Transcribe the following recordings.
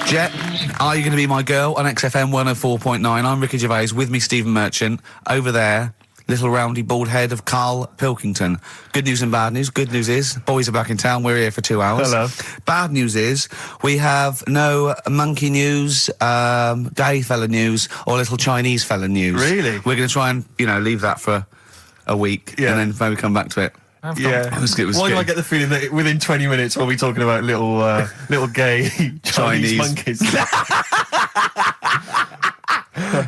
Jet, are you going to be my girl on XFM 104.9? I'm Ricky Gervais, with me Stephen Merchant. Over there, little roundy bald head of Karl Pilkington. Good news and bad news. Good news is, boys are back in town. We're here for 2 hours. Hello. Bad news is, we have no monkey news, gay fella news, or little Chinese fella news. Really? We're going to try and, leave that for a week, and then maybe come back to it. Yeah. Why do I get the feeling that within 20 minutes we'll be talking about little gay Chinese monkeys?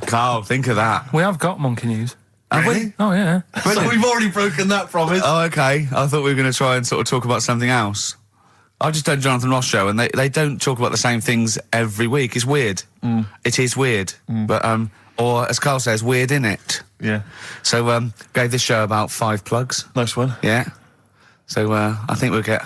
Karl, think of that. We have got monkey news. Have we? Oh, yeah. So we've already broken that promise. Oh, okay. I thought we were going to try and sort of talk about something else. I've just done Jonathan Ross show, and they don't talk about the same things every week. It's weird. It is weird. But, or as Karl says, weird innit? Yeah. So, gave this show about 5 plugs. Nice one. Yeah. So, I think we'll get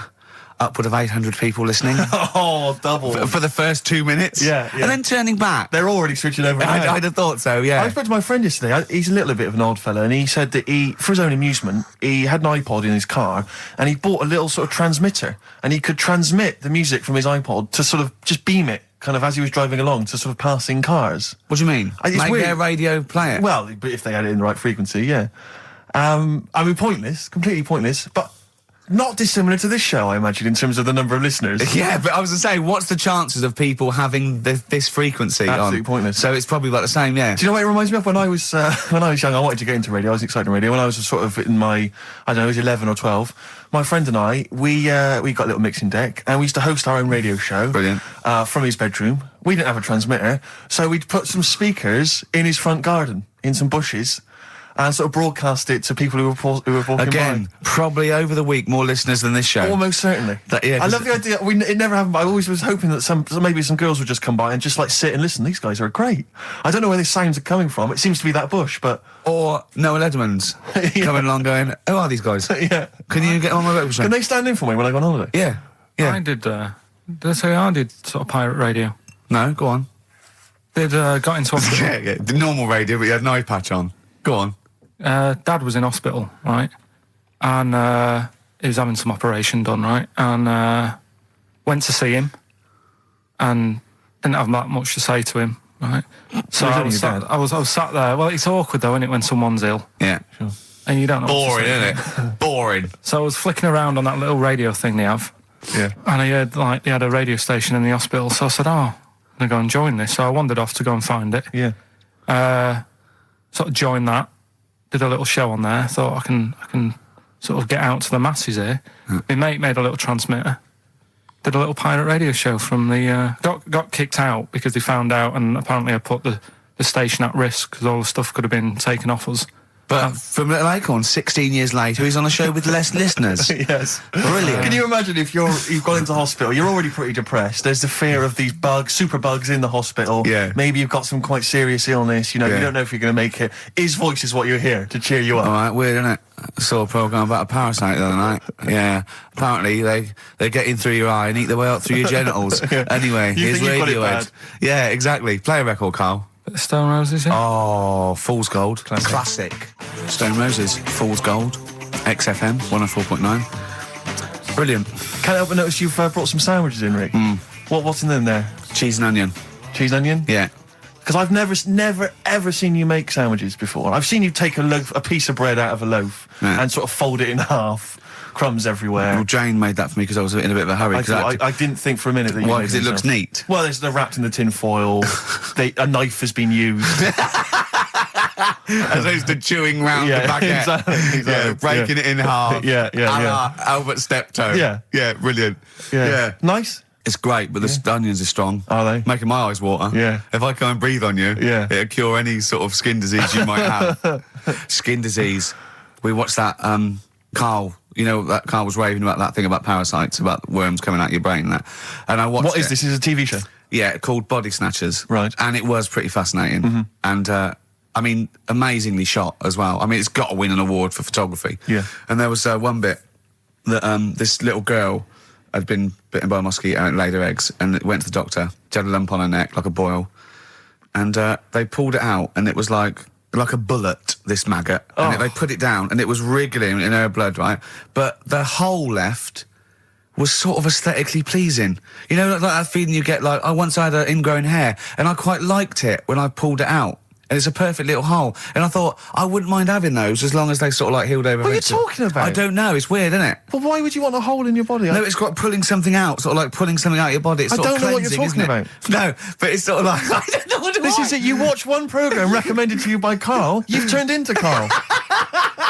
upward of 800 people listening. Oh, double. For the first 2 minutes. Yeah. And then turning back. They're already switching over. I'd have thought so, yeah. I spoke to my friend yesterday. He's a little bit of an odd fella, and he said that for his own amusement, he had an iPod in his car, and he bought a little sort of transmitter, and he could transmit the music from his iPod to sort of just beam it, kind of as he was driving along, to sort of passing cars. What do you mean? It's Make weird. their radio play it? Well, but if they had it in the right frequency, yeah. I mean, pointless, completely pointless, but not dissimilar to this show, I imagine, in terms of the number of listeners. Yeah, but I was going to say, what's the chances of people having this frequency Absolutely on? pointless. So it's probably about the same, yeah. Do you know what it reminds me of? When I was young, I wanted to get into radio. I was excited in radio. When I was sort of in my, I don't know, I was 11 or 12, my friend and I, we got a little mixing deck, and we used to host our own radio show. Brilliant. From his bedroom. We didn't have a transmitter, so we'd put some speakers in his front garden, in some bushes, and sort of broadcast it to people who were walking Again, by. probably over the week more listeners than this show. Almost certainly. I love the idea. It never happened, but I always was hoping that maybe some girls would just come by and just like sit and listen. These guys are great. I don't know where these sounds are coming from. It seems to be that bush, but Or Noel Edmonds coming along going, who are these guys? yeah. Can you get on my radio show? Can they stand in for me when I go on holiday? Yeah. Yeah. I did I did sort of pirate radio. No, go on. Got into hospital. Yeah. The normal radio, but you had an eye patch on. Go on. Dad was in hospital, right? And he was having some operation done, right? And went to see him and didn't have that much to say to him, right? So I was sat there. Well, it's awkward though, isn't it, when someone's ill? Yeah. Sure. And you don't know Boring, what to say. isn't it? Boring. So I was flicking around on that little radio thing they have. Yeah. And I heard, they had a radio station in the hospital. So I said, I'm going to go and join this. So I wandered off to go and find it. Yeah. Sort of joined that. Did a little show on there. Thought I can sort of get out to the masses here. My mate made a little transmitter. Did a little pirate radio show from the... got kicked out because they found out, and apparently I put the station at risk because all the stuff could have been taken off us. But from Little Acorn, 16 years later, he's on a show with less listeners. Yes. Brilliant. Can you imagine if you've gone into hospital, you're already pretty depressed, there's the fear of these super bugs in the hospital. Yeah. Maybe you've got some quite serious illness, you don't know if you're going to make it. His voice is what you hear to cheer you up. All right, weird, isn't it? I saw a programme about a parasite the other night. Yeah. Apparently, they get in through your eye and eat their way up through your genitals. Yeah. Anyway, You here's think you've got it Radiohead. bad? Yeah, exactly. Play a record, Karl. Stone Roses, yeah? Oh, Fool's Gold. Classic. Stone Roses, Fool's Gold. XFM, 104.9. Brilliant. Can't help but notice you've brought some sandwiches in, Rick. What's in them there? Cheese and onion. Cheese and onion? Yeah. Because I've never, ever seen you make sandwiches before. I've seen you take a piece of bread out of a loaf and sort of fold it in half. Crumbs everywhere. Well, Jane made that for me because I was in a bit of a hurry. I didn't think for a minute that you Why? made Because it them looks yourself. neat. Well, they're wrapped in the tin foil. A knife has been used. As opposed to chewing round the baguette. Exactly. Yeah, breaking it in half. Yeah. Albert Steptoe. Yeah. Yeah, brilliant. Yeah. Nice. It's great, but the onions are strong. Are they? Making my eyes water. Yeah. If I come and breathe on you, it'll cure any sort of skin disease you might have. Skin disease. We watched that, Karl, that Karl was raving about that thing about parasites, about worms coming out your brain and that. And I watched What is this? Is it a TV show? Yeah, called Body Snatchers. Right. And it was pretty fascinating. And, I mean, amazingly shot as well. I mean, it's got to win an award for photography. Yeah. And there was one bit that this little girl had been bitten by a mosquito and it laid her eggs, and it went to the doctor. She had a lump on her neck, like a boil. And they pulled it out, and it was like a bullet, this maggot. And they put it down, and it was wriggling in her blood, right? But the hole left was sort of aesthetically pleasing. You know, like that feeling you get, like, I once had an ingrown hair, and I quite liked it when I pulled it out. And it's a perfect little hole. And I thought, I wouldn't mind having those as long as they sort of, like, healed over. What are you talking about? I don't know, it's weird, isn't it? But why would you want a hole in your body? No, it's got pulling something out, sort of like pulling something out of your body. It's I sort don't of know what you're cleansing, talking isn't it? No, but it's sort of like, I don't know what This is it. You watch one programme recommended to you by Karl, you've turned into Karl.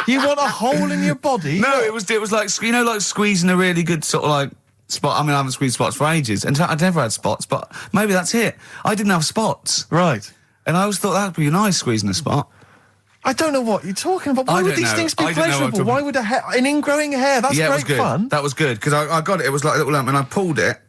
You want a hole in your body? No, it was like, you know, like squeezing a really good sort of like spot. I mean, I haven't squeezed spots for ages, and I'd never had spots, but maybe that's it. I didn't have spots. Right. And I always thought that'd be nice, squeezing a spot. I don't know what you're talking about. Why I would don't these know. things be I don't know what I'm pleasurable? talking- Why would an ingrowing hair? That's Yeah, it was great good. fun. That was good, because I got it. It was like a little lump, and I pulled it,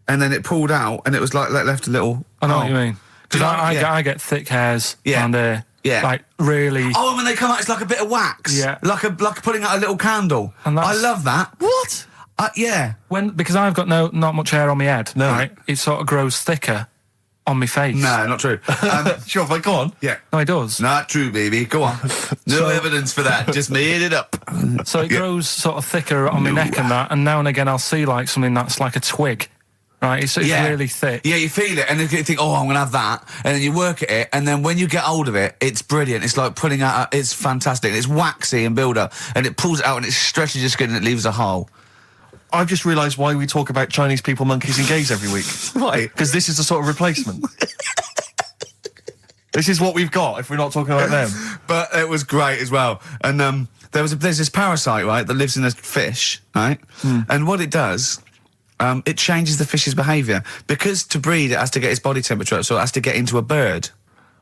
and then it pulled out, and it was like left a little... I know what you mean. Because yeah. I get thick hairs Yeah. and Yeah. like really... Oh, and when they come out, it's like a bit of wax. Yeah. Like putting out a little candle. And I that's- love that. What? Yeah. Because I've got not much hair on my head, No. right? It sort of grows thicker on my face. No, not true. Sure, but go on. Yeah. No, it does. Not true, baby. Go on. No evidence for that. Just made it up. So it grows sort of thicker on my neck and that, and now and again I'll see like something that's like a twig, right? It's really thick. Yeah, you feel it, and then you think, oh, I'm going to have that, and then you work at it, and then when you get hold of it, it's brilliant. It's like pulling out, it's fantastic. It's waxy and build up, and it pulls it out, and it stretches your skin, and it leaves a hole. I've just realised why we talk about Chinese people, monkeys and gays every week. Why? Because this is the sort of replacement. This is what we've got if we're not talking about them. But it was great as well. And there's this parasite, right, that lives in a fish, right? And what it does, it changes the fish's behaviour. Because to breed, it has to get its body temperature up, so it has to get into a bird.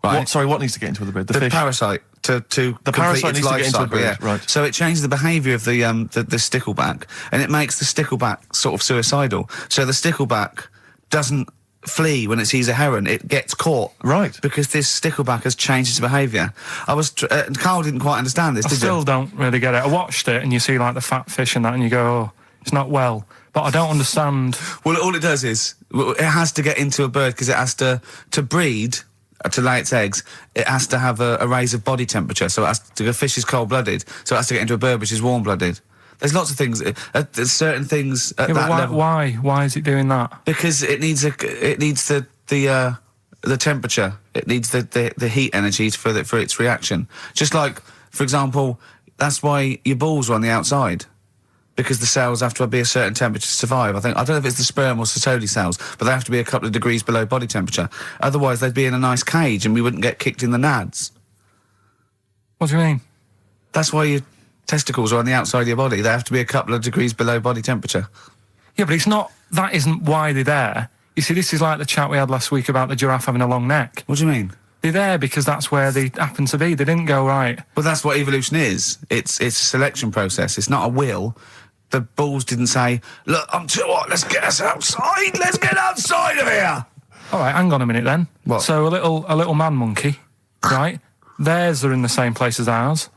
Right? What needs to get into the bird? The fish? Parasite to The complete parasite its needs to life get into a cycle, bird, yeah. right. So it changes the behaviour of the stickleback, and it makes the stickleback sort of suicidal. So the stickleback doesn't flee when it sees a heron; it gets caught. Right. Because this stickleback has changed its behaviour. Carl didn't quite understand this. I Did still you? don't really get it. I watched it and you see like the fat fish and that, and you go, oh, it's not well. But I don't understand. Well, all it does is it has to get into a bird because it has to breed. To lay its eggs, it has to have a raise of body temperature. So the fish is cold-blooded, so it has to get into a bird which is warm-blooded. There's lots of things. There's certain things at Yeah, that but level. why is it doing that? Because it needs the temperature. It needs the heat energy for its reaction. Just like, for example, that's why your balls are on the outside. Because the cells have to be a certain temperature to survive. I don't know if it's the sperm or Sertoli cells, but they have to be a couple of degrees below body temperature. Otherwise, they'd be in a nice cage and we wouldn't get kicked in the nads. What do you mean? That's why your testicles are on the outside of your body. They have to be a couple of degrees below body temperature. Yeah, but that isn't why they're there. You see, this is like the chat we had last week about the giraffe having a long neck. What do you mean? They're there because that's where they happen to be. They didn't go, right. Well, that's what evolution is. It's a selection process. It's not a will. The balls didn't say, look, I'm too hot, let's get us outside, let's get outside of here. All right, hang on a minute then. What? So a little man monkey, right? Theirs are in the same place as ours.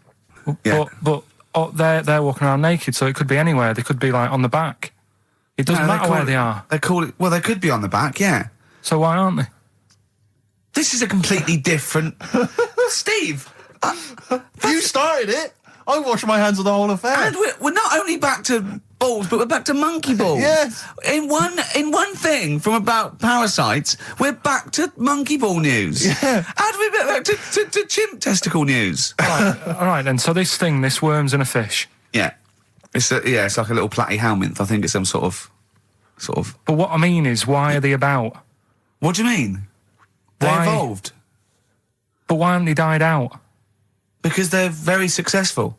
Yeah. But they're walking around naked, so it could be anywhere. They could be like on the back. It doesn't matter where they are. They call it, well, they could be on the back, yeah. So why aren't they? This is a completely different... Steve! You started it. I wash my hands of the whole affair. And we're not only back to balls, but we're back to monkey balls. Yes. In one thing from about parasites, we're back to monkey ball news. Yeah. And we're back to chimp testicle news. All right then. So this worm's in a fish. Yeah. It's like a little platyhelminth. I think it's some sort of. But what I mean is, why are they about? What do you mean? They Why? evolved. But why haven't they died out? Because they're very successful.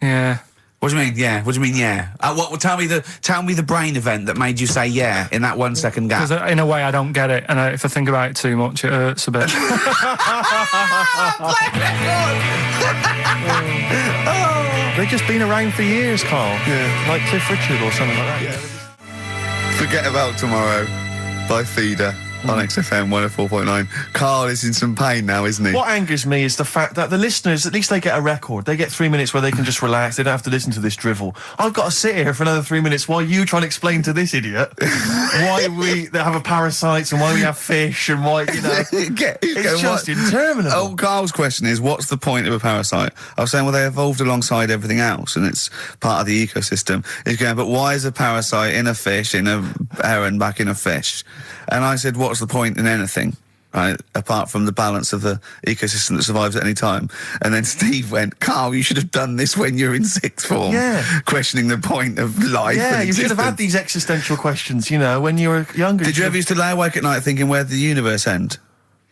Yeah. What do you mean? Yeah. What do you mean? Yeah. Tell me the brain event that made you say yeah in that 1 second gap. Because in a way I don't get it, and if I think about it too much, it hurts a bit. They've just been around for years, Karl. Yeah. Like Cliff Richard or something like that. Forget About Tomorrow by Feeder. on XFM 104.9. Karl is in some pain now, isn't he? What angers me is the fact that the listeners, at least they get a record. They get 3 minutes where they can just relax. They don't have to listen to this drivel. I've got to sit here for another 3 minutes while you try and explain to this idiot why we have a parasites and why we have fish and why, you know. It's just interminable. Oh, Karl's question is, what's the point of a parasite? I was saying, well, they evolved alongside everything else and it's part of the ecosystem. He's going, but why is a parasite in a fish, in a heron, back in a fish? And I said, what's the point in anything, right, apart from the balance of the ecosystem that survives at any time? And then Steve went, Karl, you should have done this when you were in sixth form. Yeah. Questioning the point of life. Yeah, and you should have existence. had these existential questions, you know, when you were younger. Did you ever used to lay awake at night thinking, where did the universe end?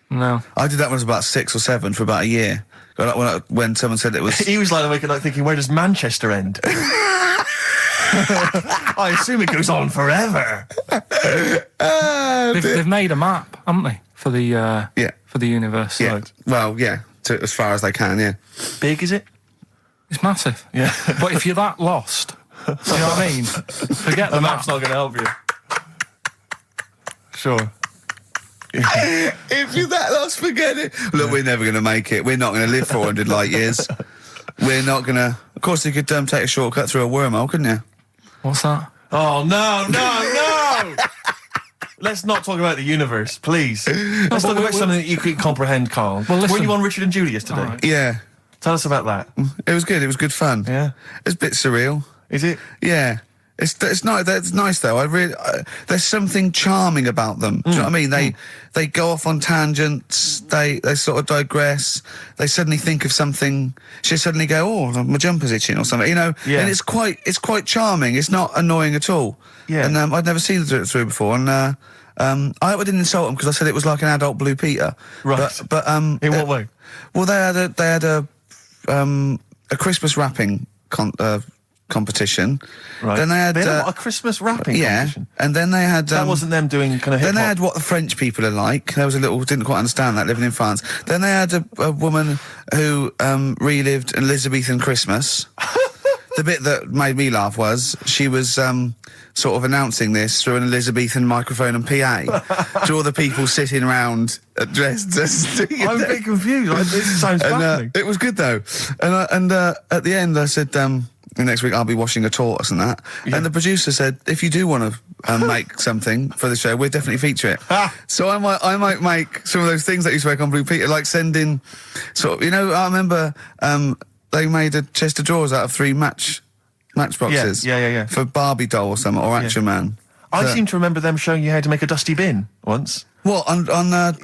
No. I did that when I was about 6 or 7 for about a year. When someone said it was... He was lying awake at night thinking, where does Manchester end? I assume it goes on forever. They've made a map, haven't they, for the for the universe? Yeah. Right. Well, yeah, as far as they can, yeah. Big, is it? It's massive. Yeah. But if you're that lost, you know what I mean? Forget the The map. map's not going to help you. Sure. If you're that lost, forget it. Look, we're never going to make it. We're not going to live 400 light years. We're not going to... Of course, you could take a shortcut through a wormhole, couldn't you? What's that? Oh, no! Let's not talk about the universe, please. Let's talk about something that you could comprehend, Karl. Well, listen. Were you on Richard and Judy yesterday? All right. Yeah. Tell us about that. It was good. It was good fun. Yeah. It's a bit surreal. Is it? Yeah. It's nice. It's nice though. There's something charming about them. Do you know what I mean? They go off on tangents. They sort of digress. They suddenly think of something. She suddenly go, oh, my jumper's itching or something. You know. Yeah. And it's quite charming. It's not annoying at all. Yeah. And I'd never seen it through before. And I hope I didn't insult them because I said it was like an adult Blue Peter. Right. But In what way? well, they had a Christmas wrapping competition. Right. Then they had a Christmas wrapping competition. and then they had That wasn't them doing kind of hip then they hop. had what the French people are like. There was a little didn't quite understand that living in France. Then they had a woman who relived Elizabethan Christmas. The bit that made me laugh was she was sort of announcing this through an Elizabethan microphone and PA to all the people sitting around dressed as... I'm a bit confused. This sounds baffling. It was good though. And at the end I said, next week I'll be washing a tortoise and that. Yeah. And the producer said, if you do want to make something for the show, we'll definitely feature it. So I might make some of those things that you spoke on Blue Peter, like send in sort of, you know, I remember they made a chest of drawers out of 3 matchboxes. Yeah. For Barbie doll or something, or Action Man. I seem to remember them showing you how to make a dusty bin once. What, on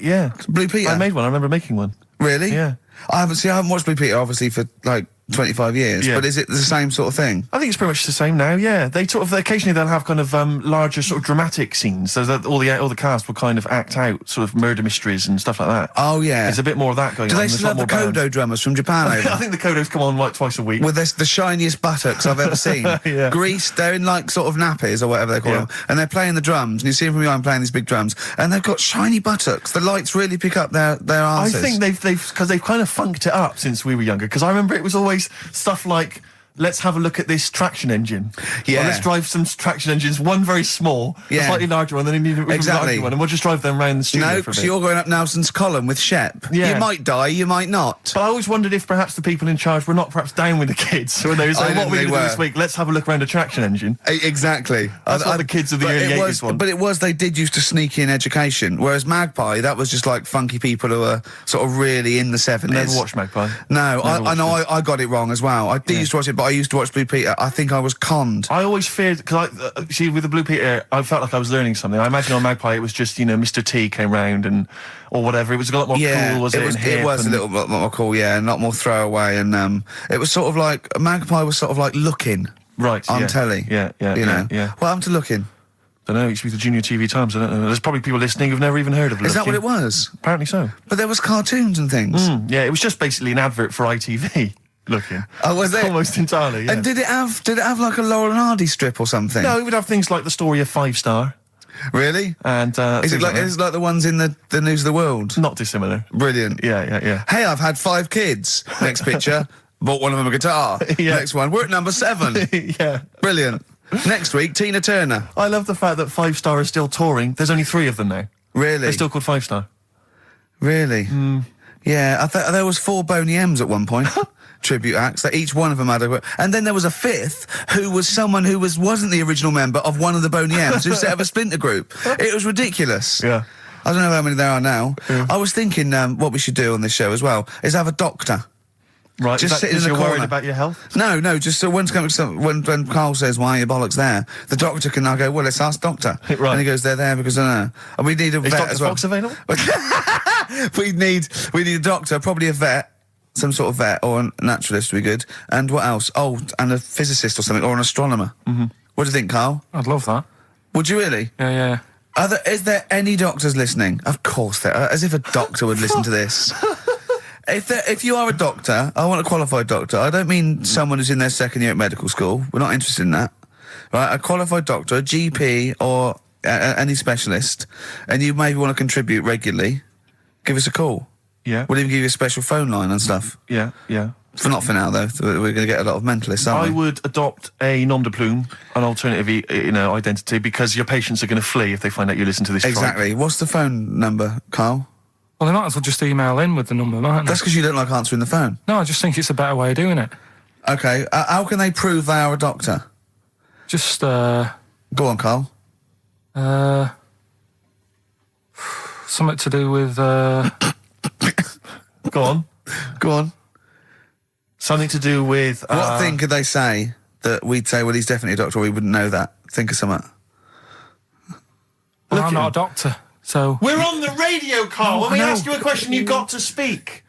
Yeah. Blue Peter? I made one. I remember making one. Really? Yeah. I haven't watched Blue Peter obviously for like 25 years, Yeah. but is it the same sort of thing? I think it's pretty much the same now. Yeah, they occasionally they'll have kind of larger sort of dramatic scenes, so that all the cast will kind of act out sort of murder mysteries and stuff like that. Oh yeah, There's a bit more of that going do on. they There's still a lot have the more Kodo drummers from Japan over? I think the Kodos come on like twice a week. With the shiniest buttocks I've ever seen. Yeah. Greased, they're in like sort of nappies or whatever they call them, and they're playing the drums, and you see them from behind playing these big drums, and they've got shiny buttocks. The lights really pick up their I arses. think they've kind of funked it up since we were younger. Because I remember it was always stuff like, let's have a look at this traction engine. Yeah. Or let's drive some traction engines, one very small, Yeah. a slightly larger one, then you need a Exactly. larger one, and we'll just drive them around the studio No, for a so bit. you're going up Nelson's column with Shep. Yeah. You might die, you might not. But I always wondered if perhaps the people in charge were not perhaps down with the kids. So when they were saying, what are we they going to do were. this week? Let's have a look around a traction engine. Exactly. That's what the kids of the but early it 80s was, want. But they did used to sneak in education, whereas Magpie, that was just like funky people who were sort of really in the 70s. Never watched Magpie. No, Never I know watched I got it wrong as well. I did used to watch it, but I used to watch Blue Peter. I think I was conned. I always feared, because see, with the Blue Peter, I felt like I was learning something. I imagine on Magpie it was just, you know, Mr. T came round or whatever. It was a lot more cool, was it? It was a little bit more cool, yeah, and a lot more throwaway, and it was sort of like Magpie was sort of like Looking right on yeah. telly. Yeah, you know. yeah. What happened to Looking? I don't know. It used to be the Junior TV Times. I don't know. There's probably people listening who've never even heard of it. Is that what it was? Apparently so. But there was cartoons and things. Yeah, it was just basically an advert for ITV. Looking. Oh, was it? Almost entirely, yeah. And did it have like a Laurel and Hardy strip or something? No, it would have things like the story of 5 Star. Really? And Is it like that. it's like the ones in the News of the World? Not dissimilar. Brilliant. Yeah. Hey, I've had 5 kids. Next picture, bought one of them a guitar. Yeah. Next one, we're at number 7. Yeah. Brilliant. Next week, Tina Turner. I love the fact that 5 Star is still touring. There's only 3 of them now. Really? They're still called 5-star. Really? Yeah, I thought there was 4 Boney M's at one point. Tribute acts that each one of them had a... And then there was a 5th who was someone who wasn't the original member of one of the Boney M's who set up a splinter group. It was ridiculous. Yeah. I don't know how many there are now. Yeah. I was thinking what we should do on this show as well is have a doctor. Right, Just sitting in the you're corner. worried about your health? No, just so when Carl says, why are your bollocks there? The doctor can now go, well, let's ask doctor. Right. And he goes, they're there because I don't know. And we need a vet Is Dr. as well. Fox available? we need a doctor, probably a vet, some sort of vet, or a naturalist would be good. And what else? Oh, and a physicist or something, or an astronomer. Mm-hmm. What do you think, Carl? I'd love that. Would you really? Yeah. Is there any doctors listening? Of course there are, as if a doctor would listen to this. If you are a doctor, I want a qualified doctor. I don't mean someone who's in their second year at medical school. We're not interested in that. Right? A qualified doctor, a GP, or any specialist, and you maybe want to contribute regularly, give us a call. Yeah. We'll even give you a special phone line and stuff. Yeah. Not for now, though. We're going to get a lot of mentalists, aren't we? I would adopt a nom de plume, an alternative, identity, because your patients are going to flee if they find out you listen to this. Exactly. Tribe. What's the phone number, Carl? Well, they might as well just email in with the number, mightn't they? That's because you don't like answering the phone. No, I just think it's a better way of doing it. Okay. How can they prove they are a doctor? Just, Go on, Carl. something to do with, Go on. Go on. Something to do with... What thing could they say that we'd say, well, he's definitely a doctor, or we wouldn't know that? Think of something. well, I'm not a doctor, so... We're on the radio, Carl. No, when we I know. ask you a question, you've got to speak.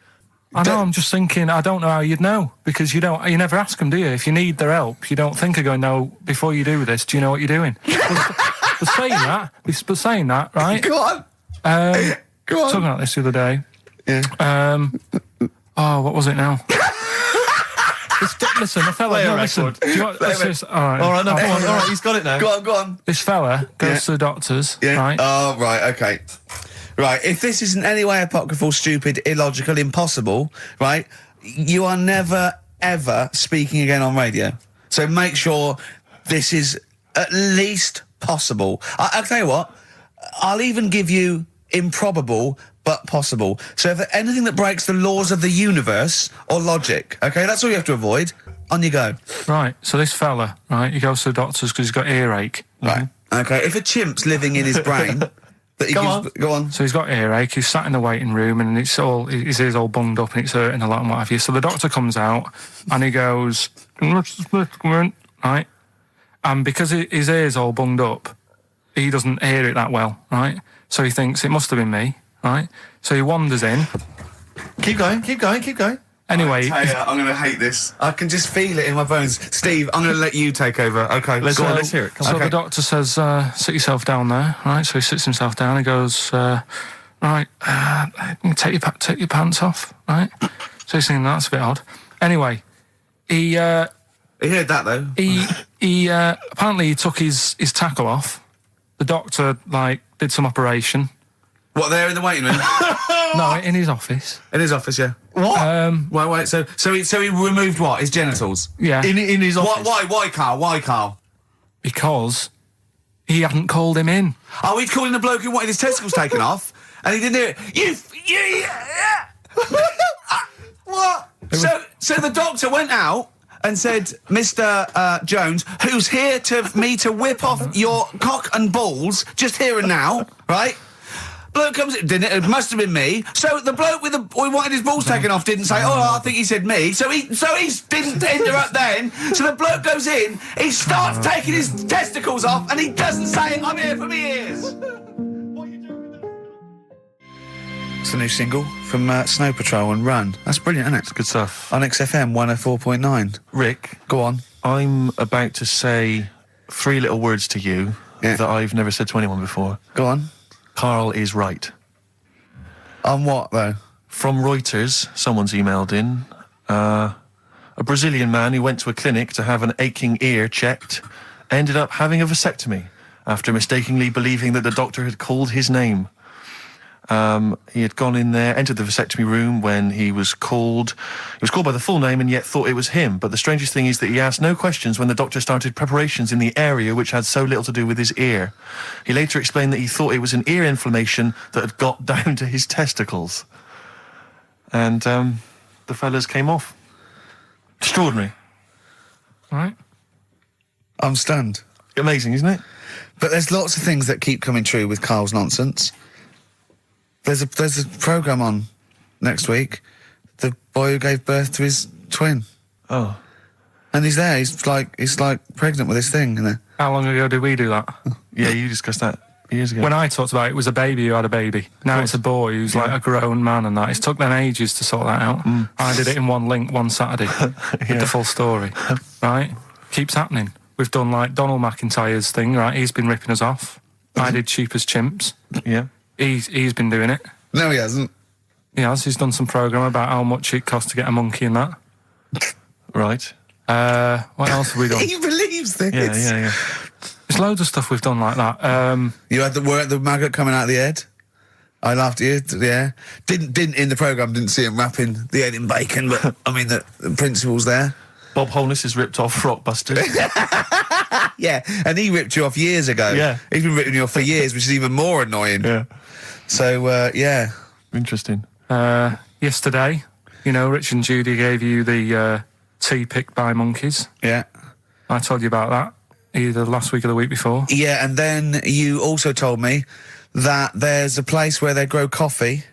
I know, I'm just thinking, I don't know how you'd know, because you never ask them, do you? If you need their help, you don't think of going, no, before you do this, do you know what you're doing? but saying that, right? Go on. Go on. Talking about this the other day. Yeah. What was it now? Listen, a fella... Play a No, listen. record. Do you want, let's just, all right. All right, no, go on. All right, he's got it now. Go on. This fella goes to the doctors, right? Oh, right, okay. Right, if this isn't any way apocryphal, stupid, illogical, impossible, right, you are never, ever speaking again on radio. So make sure this is at least possible. I'll tell you what, I'll even give you improbable but possible. So if anything that breaks the laws of the universe or logic, okay, that's all you have to avoid. On you go. Right, so this fella, right, he goes to the doctors because he's got earache. Right, okay, if a chimp's living in his brain... Go on. So he's got earache, he's sat in the waiting room and his ear's all bunged up and it's hurting a lot and what have you. So the doctor comes out and he goes, right? And because his ear's all bunged up, he doesn't hear it that well, right? So he thinks it must have been me, right? So he wanders in. Keep going. Anyway... I'm going to hate this. I can just feel it in my bones. Steve, I'm going to let you take over. Okay, Let's hear it. Come So on. the doctor says, sit yourself down there, right? So he sits himself down and goes, right, take your pants off, right? So he's thinking, that's a bit odd. Anyway, he heard that, though. he apparently he took his tackle off. The doctor, did some operation. What, there in the waiting room? No, in his office. In his office, yeah. What? Wait, so he removed what? His genitals? Yeah. In his office? Why, Carl? Because he hadn't called him in. Oh, he'd called in a bloke who wanted his testicles taken off, and he didn't hear it. What? So the doctor went out and said, Mr. Jones, who's here to whip off your cock and balls, just here and now, right? Bloke comes in, didn't it? It must have been me. So the bloke who wanted his balls taken off didn't say, I think he said me. So he didn't interrupt then. So the bloke goes in, he starts taking his testicles off, and he doesn't say, I'm here for me ears. What are you doing with that? It's a new single from Snow Patrol and Run. That's brilliant, isn't it? It's good stuff. On XFM 104.9. Rick, Go on. I'm about to say 3 little words to you that I've never said to anyone before. Go on. Karl is right. On what, though? From Reuters, someone's emailed in. A Brazilian man who went to a clinic to have an aching ear checked ended up having a vasectomy after mistakenly believing that the doctor had called his name. He had gone in there, entered the vasectomy room when he was called. He was called by the full name and yet thought it was him. But the strangest thing is that he asked no questions when the doctor started preparations in the area which had so little to do with his ear. He later explained that he thought it was an ear inflammation that had got down to his testicles. And the fellas came off. Extraordinary. Right. I'm stunned. Amazing, isn't it? But there's lots of things that keep coming true with Karl's nonsense. There's a programme on next week. The boy who gave birth to his twin. Oh. And he's there. He's like pregnant with this thing. You know? How long ago did we do that? Yeah, you discussed that years ago. When I talked about it, it was a baby who had a baby. Now it's a boy who's like a grown man and that. It's took them ages to sort that out. I did it in one link one Saturday with the full story. Right? Keeps happening. We've done like Donald McIntyre's thing, right? He's been ripping us off. I did Cheap as Chimps. Yeah. He's been doing it. No, he hasn't. He has. He's done some programme about how much it costs to get a monkey and that. Right. What else have we done? He believes this. Yeah. There's loads of stuff we've done like that. You had the maggot coming out of the head. I laughed at you. Yeah. Didn't in the programme. Didn't see him wrapping the head in bacon, but I mean the principle's there. Bob Holness is ripped off Rockbusters. Yeah, and he ripped you off years ago. Yeah. He's been ripping you off for years, which is even more annoying. Yeah. So, yeah. Interesting. Yesterday, you know, Rich and Judy gave you the tea picked by monkeys. Yeah. I told you about that either last week or the week before. Yeah, and then you also told me that there's a place where they grow coffee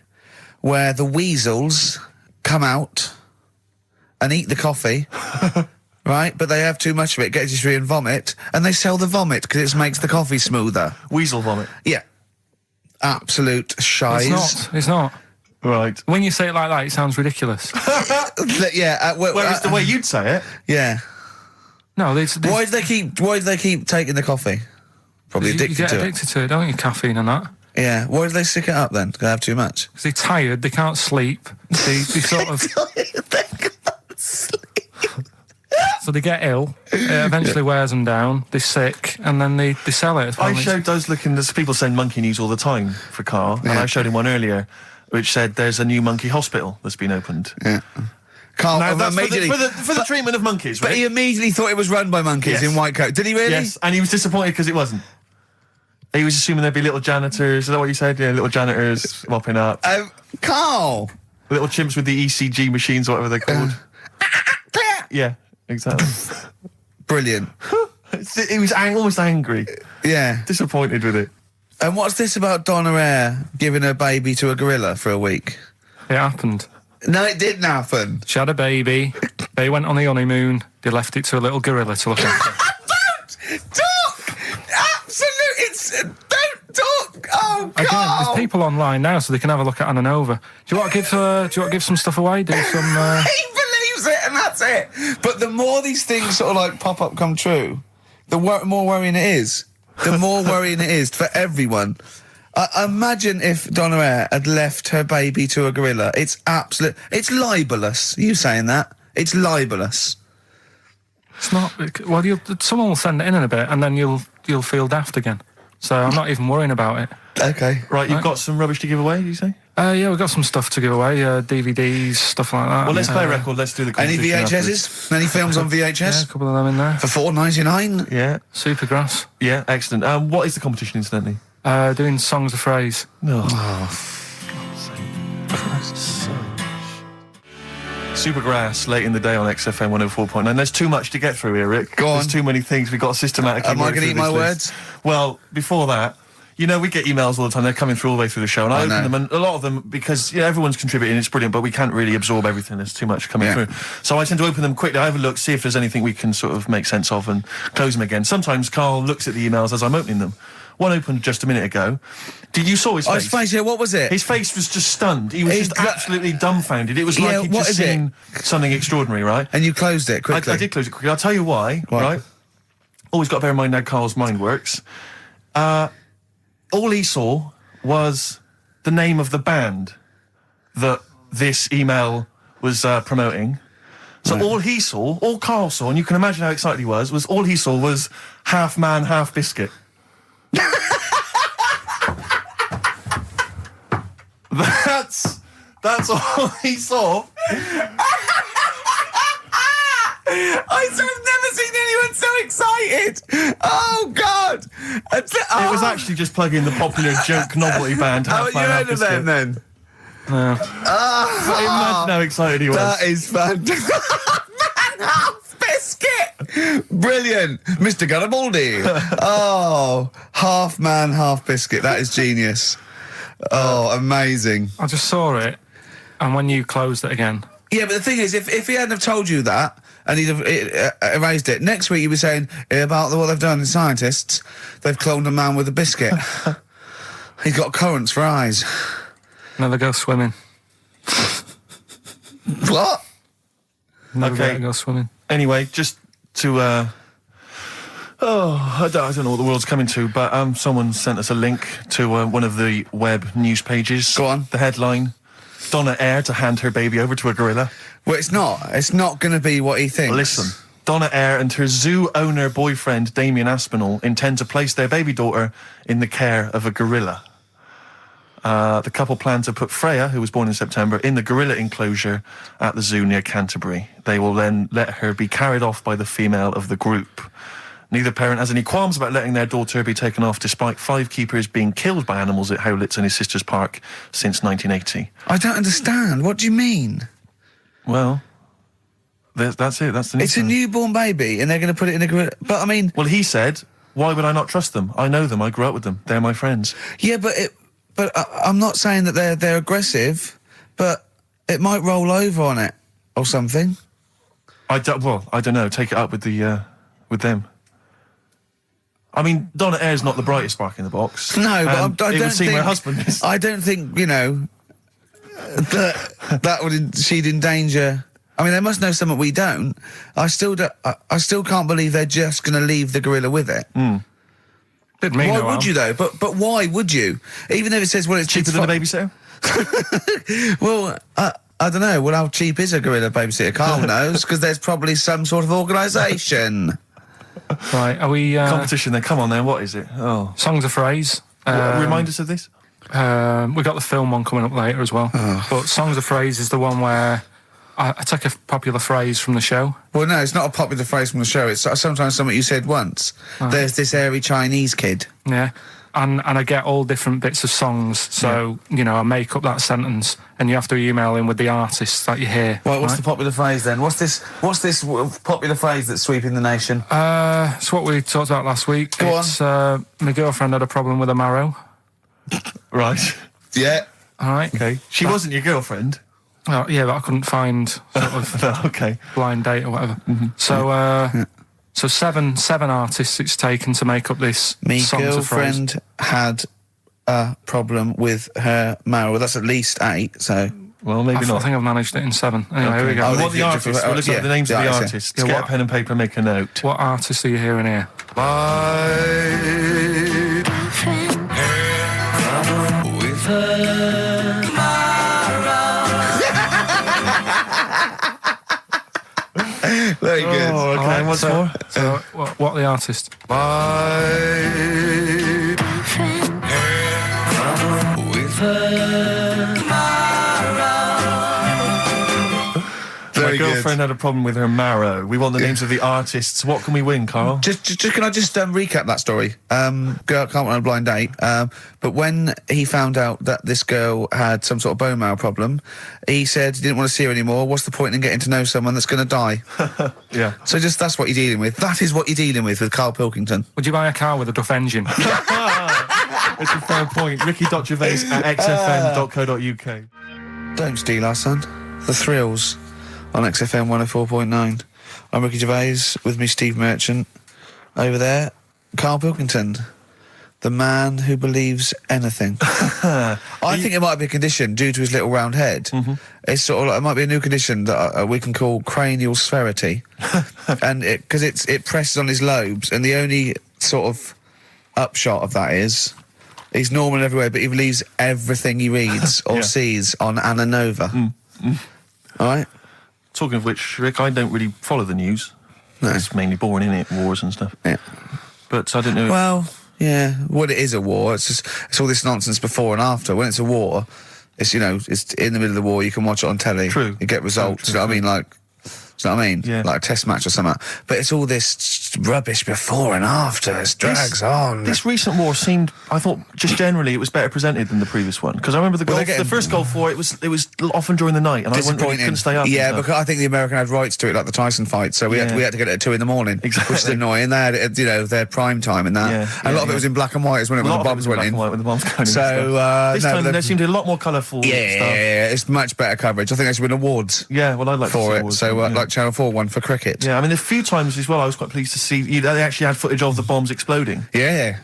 where the weasels come out and eat the coffee, right? But they have too much of it, get dysentery and vomit, and they sell the vomit because it makes the coffee smoother. Weasel vomit. Yeah. Absolute shies. It's not. Right. When you say it like that, it sounds ridiculous. Yeah. Whereas the way you'd say it. Yeah. No, Why do they keep taking the coffee? Probably addicted you get to it. addicted to it, don't you? Caffeine and that. Yeah. Why do they stick it up then? Do they have too much? Because they're tired, they can't sleep. They sort of... So they get ill, it eventually wears them down, they're sick, and then they sell it. I showed those there's people send monkey news all the time for Karl, and I showed him one earlier which said there's a new monkey hospital that's been opened. Yeah. Karl, now, that's for the treatment of monkeys, right? But he immediately thought it was run by monkeys in white coat. Did he really? Yes, and he was disappointed because it wasn't. He was assuming there'd be little janitors, is that what you said? Yeah, little janitors mopping up. Carl! Little chimps with the ECG machines, or whatever they're called. Yeah, exactly. Brilliant. He was almost angry. Yeah. Disappointed with it. And what's this about Donna Air giving her baby to a gorilla for a week? It happened. No, it didn't happen. She had a baby, they went on the honeymoon, they left it to a little gorilla to look after. Don't talk! Absolutely, don't talk! Oh, God! Again, there's people online now, so they can have a look at Anna Nova. Do you want to give some stuff away? Do some... He believes it, and that's it. But the more these things sort of like pop up, come true, the more worrying it is. The more worrying it is for everyone. Imagine if Donna Air had left her baby to a gorilla. It's libelous. You saying that? It's libelous. It's not... Well, someone will send it in a bit, and then you'll feel daft again. So I'm not even worrying about it. Okay. Right, you've got some rubbish to give away, did you say? Yeah, we've got some stuff to give away, DVDs, stuff like that. Well, let's play a record, let's do the Any competition VHSs? afterwards. Any films on VHS? Yeah, a couple of them in there. For $4.99? Yeah. Supergrass. Yeah, excellent. What is the competition, incidentally? Doing songs of phrase. No. Oh. Supergrass, late in the day on XFM 104.9. There's too much to get through here, Rick. Go on. There's too many things. We've got to systematically... Am I going to eat my words? Well, before that, you know, we get emails all the time. They're coming through all the way through the show. And I open them, and a lot of them, because everyone's contributing, it's brilliant, but we can't really absorb everything. There's too much coming through. So I tend to open them quickly. I have a look, see if there's anything we can sort of make sense of, and close them again. Sometimes Karl looks at the emails as I'm opening them. One opened just a minute ago. You saw his face? His face, yeah, what was it? His face was just stunned. He was just absolutely dumbfounded. It was like he'd just seen something extraordinary, right? And you closed it quickly. I did close it quickly. I'll tell you why, right? Always got to bear in mind how Karl's mind works. All he saw was the name of the band that this email was promoting. So all Karl saw, and you can imagine how excited he was all he saw was Half Man, Half Biscuit. That's all he saw. I've never seen anyone so excited. Oh, God. It was actually just plugging the popular joke novelty band. How you heard of them, then? No. Imagine how excited he was. That is fantastic. Man, half biscuit. Brilliant. Mr. Garibaldi. Oh, half man, half biscuit. That is genius. Oh, amazing. I just saw it, and when you closed it again... Yeah, but the thing is, if he hadn't have told you that, and he'd have erased it, next week you were saying about what they've done in scientists, they've cloned a man with a biscuit. He's got currants for eyes. Never go swimming. What? Never go swimming. Anyway, just to... I don't know what the world's coming to, but someone sent us a link to one of the web news pages. Go on. The headline, Donna Eyre to hand her baby over to a gorilla. Well, it's not. It's not going to be what he thinks. Listen, Donna Eyre and her zoo owner boyfriend, Damien Aspinall, intend to place their baby daughter in the care of a gorilla. The couple plan to put Freya, who was born in September, in the gorilla enclosure at the zoo near Canterbury. They will then let her be carried off by the female of the group. Neither parent has any qualms about letting their daughter be taken off, despite 5 keepers being killed by animals at Howlett's and his sister's park since 1980. I don't understand. What do you mean? Well, that's it. That's the news. It's a newborn baby, and they're going to put it in a gorilla. But I mean, Well, he said, why would I not trust them? I know them. I grew up with them. They're my friends. yeah, but I'm not saying that they're aggressive, but it might roll over on it or something. I don't know. Take it up with with them. I mean, Donna Eyre's not the brightest spark in the box. No, but I it don't would seem think her husband is. I don't think that she'd endanger. I mean, they must know something we don't. I still can't believe they're just going to leave the gorilla with it. Didn't mean Why no would harm. you though? But why would you? Even if it says, well, it's Cheaper than a babysitter? Well, I don't know. Well, how cheap is a gorilla babysitter? Carl knows, because there's probably some sort of organisation. Right, are we... Competition then. Come on then. What is it? Oh. Songs of Phrase. Remind us of this? We've got the film one coming up later as well. But Songs of Phrase is the one where I take a popular phrase from the show. Well, no, it's not a popular phrase from the show. It's sometimes something you said once. There's this airy Chinese kid. Yeah. And I get all different bits of songs, so, I make up that sentence, and you have to email in with the artists that you hear. Well, what's the popular phrase then? What's this popular phrase that's sweeping the nation? It's what we talked about last week. Go on. My girlfriend had a problem with a marrow. Right. Yeah. All right. Okay. She wasn't your girlfriend? Oh, yeah, but I couldn't find sort of No, okay. blind date or whatever. So, so seven artists it's taken to make up this Me Songs of Phrase. girlfriend had a problem with her marrow. Well, that's at least 8, so... Well, maybe I not. think I've managed it in 7. Anyway, here we go. Oh, What the artists? We're looking at the names of the artists. Yeah, Get what- a pen and paper and make a note. What artists are you hearing here? With her Very good. Oh, okay. All right, What's so, more? So, what are the artists? with her Very My girlfriend had a problem with her marrow. We want the names of the artists. What can we win, Carl? Just can I just recap that story? Girl can't on a blind date. But when he found out that this girl had some sort of bone marrow problem, he said he didn't want to see her anymore. What's the point in getting to know someone that's going to die? Yeah. So that's what you're dealing with. That is what you're dealing with Karl Pilkington. Would you buy a car with a duff engine? It's a fair point. Ricky.Gervais at xfm.co.uk. Don't steal our son. The Thrills on XFM 104.9. I'm Ricky Gervais, with me Steve Merchant. Over there, Karl Pilkington, the man who believes anything. I think it might be a condition due to his little round head. It's sort of like, it might be a new condition that we can call cranial sphericity. And because it presses on his lobes, and the only sort of upshot of that is he's normal everywhere, but he believes everything he reads or Yeah. sees on Anna Nova. All right? Talking of which, Rick, I don't really follow the news. No. It's mainly boring, isn't it? Wars and stuff. Yeah. But I don't know. Well, yeah. Well, it is a war. It's all this nonsense before and after. When it's a war, It's, you know, it's in the middle of the war. You can watch it on telly. True. You get results. True, You know what I mean? Like, do you know what I mean? Yeah. Like a test match or something. But it's all this rubbish before and after. It drags on. This recent war seemed, I thought, just generally it was better presented than the previous one. Because I remember the first Gulf War, it was often during the night, and I couldn't stay up. Yeah, because I think the American had rights to it, like the Tyson fight, so we had to get it at 2 in the morning, Exactly. which is annoying. They had it, you know, their prime time and that. Yeah, And a lot of it was in black and white, as when the bombs went in. When the bombs going in. So this time there seemed a lot more colourful stuff. Yeah, it's much better coverage. I think they should win awards. Yeah, well, I'd like for to see it. awards, So, yeah. like Channel 4 won for cricket. Yeah, I mean, a few times as well, I was quite pleased to see they actually had footage of the bombs exploding. Yeah.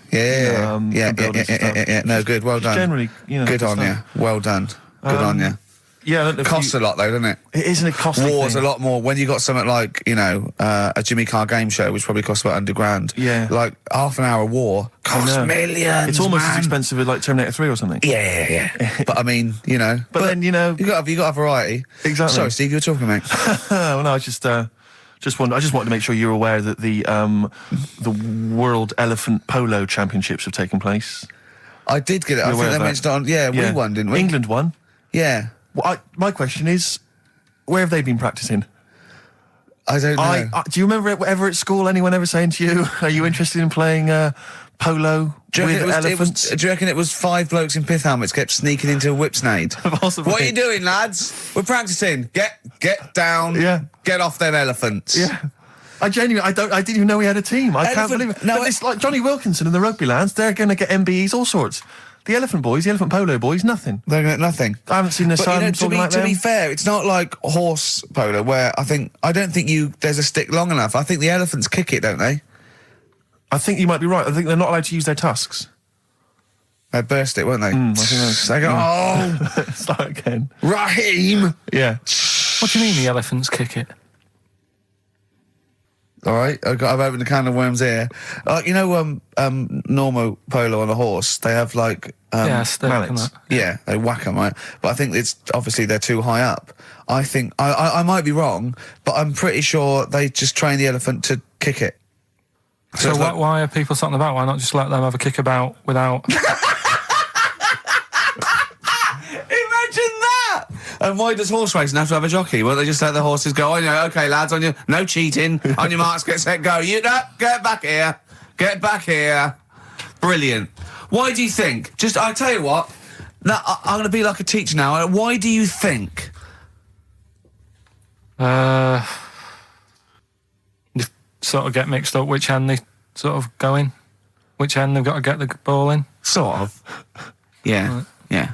No, good. Well done. Generally, you know, good on you. Well done. Good on you. Yeah, I don't know if Costs a lot though, doesn't it? It isn't a costly War's thing. a lot more. When you got something like, you know, a Jimmy Carr game show, which probably costs about $100,000. Yeah. Like half an hour war costs millions. It's almost man. as expensive as like Terminator 3 or something. Yeah. But I mean, you know. But then, you know, you got a variety. Exactly. Sorry, Steve, you were talking, mate. Well, no, I just wanted to make sure you're aware that the World Elephant Polo Championships have taken place. I did get it. I think they mentioned it on. Yeah, we won, didn't we? England won. Yeah. Well, my question is, where have they been practicing? I don't know. Do you remember ever at school anyone ever saying to you, "Are you interested in playing polo with elephants?" Do you reckon it was 5 blokes in pith helmets kept sneaking into a whipsnade? Possibly. What are you doing, lads? We're practicing. Get down. Yeah. Get off them elephants. Yeah. I didn't even know we had a team. I can't believe it. No, but it's like Johnny Wilkinson and the rugby lads. They're going to get MBEs, all sorts. The elephant boys, the elephant polo boys, nothing. They're getting nothing. I haven't seen the sun talking like to them. be fair, it's not like horse polo where I don't think there's a stick long enough. I think the elephants kick it, don't they? I think you might be right. I think they're not allowed to use their tusks. They burst it, won't they? I think They go, oh, start again. Raheem. Yeah. What do you mean the elephants kick it? All right, I've opened a can of worms here. You know, normal polo on a horse, they have like stick and mallets. that. Yeah, they whack them, right? But I think it's obviously they're too high up. I think I might be wrong, but I'm pretty sure they just train the elephant to kick it. So it's like- why are people something about? Why not just let them have a kick about without? Imagine that! And why does horse racing have to have a jockey? Well, they just let the horses go, oh, yeah, okay, lads, no cheating, on your marks, get set, go. Get back here. Get back here. Brilliant. Why do you think? I'll tell you what, I'm going to be like a teacher now. Why do you think? You sort of get mixed up which end they sort of go in, which end they've got to get the ball in. Sort of. Yeah, yeah.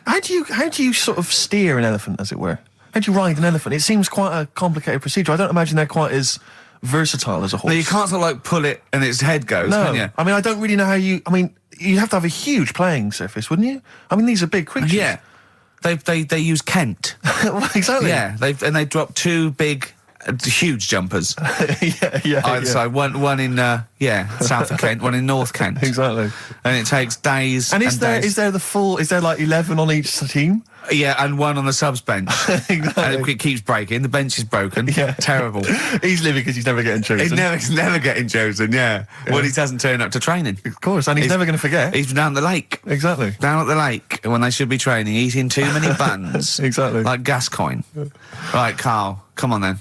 How do you sort of steer an elephant, as it were? How do you ride an elephant? It seems quite a complicated procedure. I don't imagine they're quite as versatile as a horse. No, you can't sort of like pull it and its head goes, No. can you? I mean, I don't really know how you... I mean, you'd have to have a huge playing surface, wouldn't you? I mean, these are big creatures. Yeah. They use Kent. Well, exactly. Yeah, they drop 2 big, huge jumpers. yeah. Either side, one in south of Kent, one in North Kent. Exactly. And it takes days. And is there like 11 on each team? Yeah, and one on the subs bench. Exactly. And it keeps breaking. The bench is broken. Yeah. Terrible. He's living because he's never getting chosen. He's never getting chosen. Yeah. Well, he doesn't turn up to training. Of course, and he's never going to forget. He's down the lake. Exactly. Down at the lake when they should be training, eating too many buns. Exactly. Like Gascoigne. Right, Carl, come on then.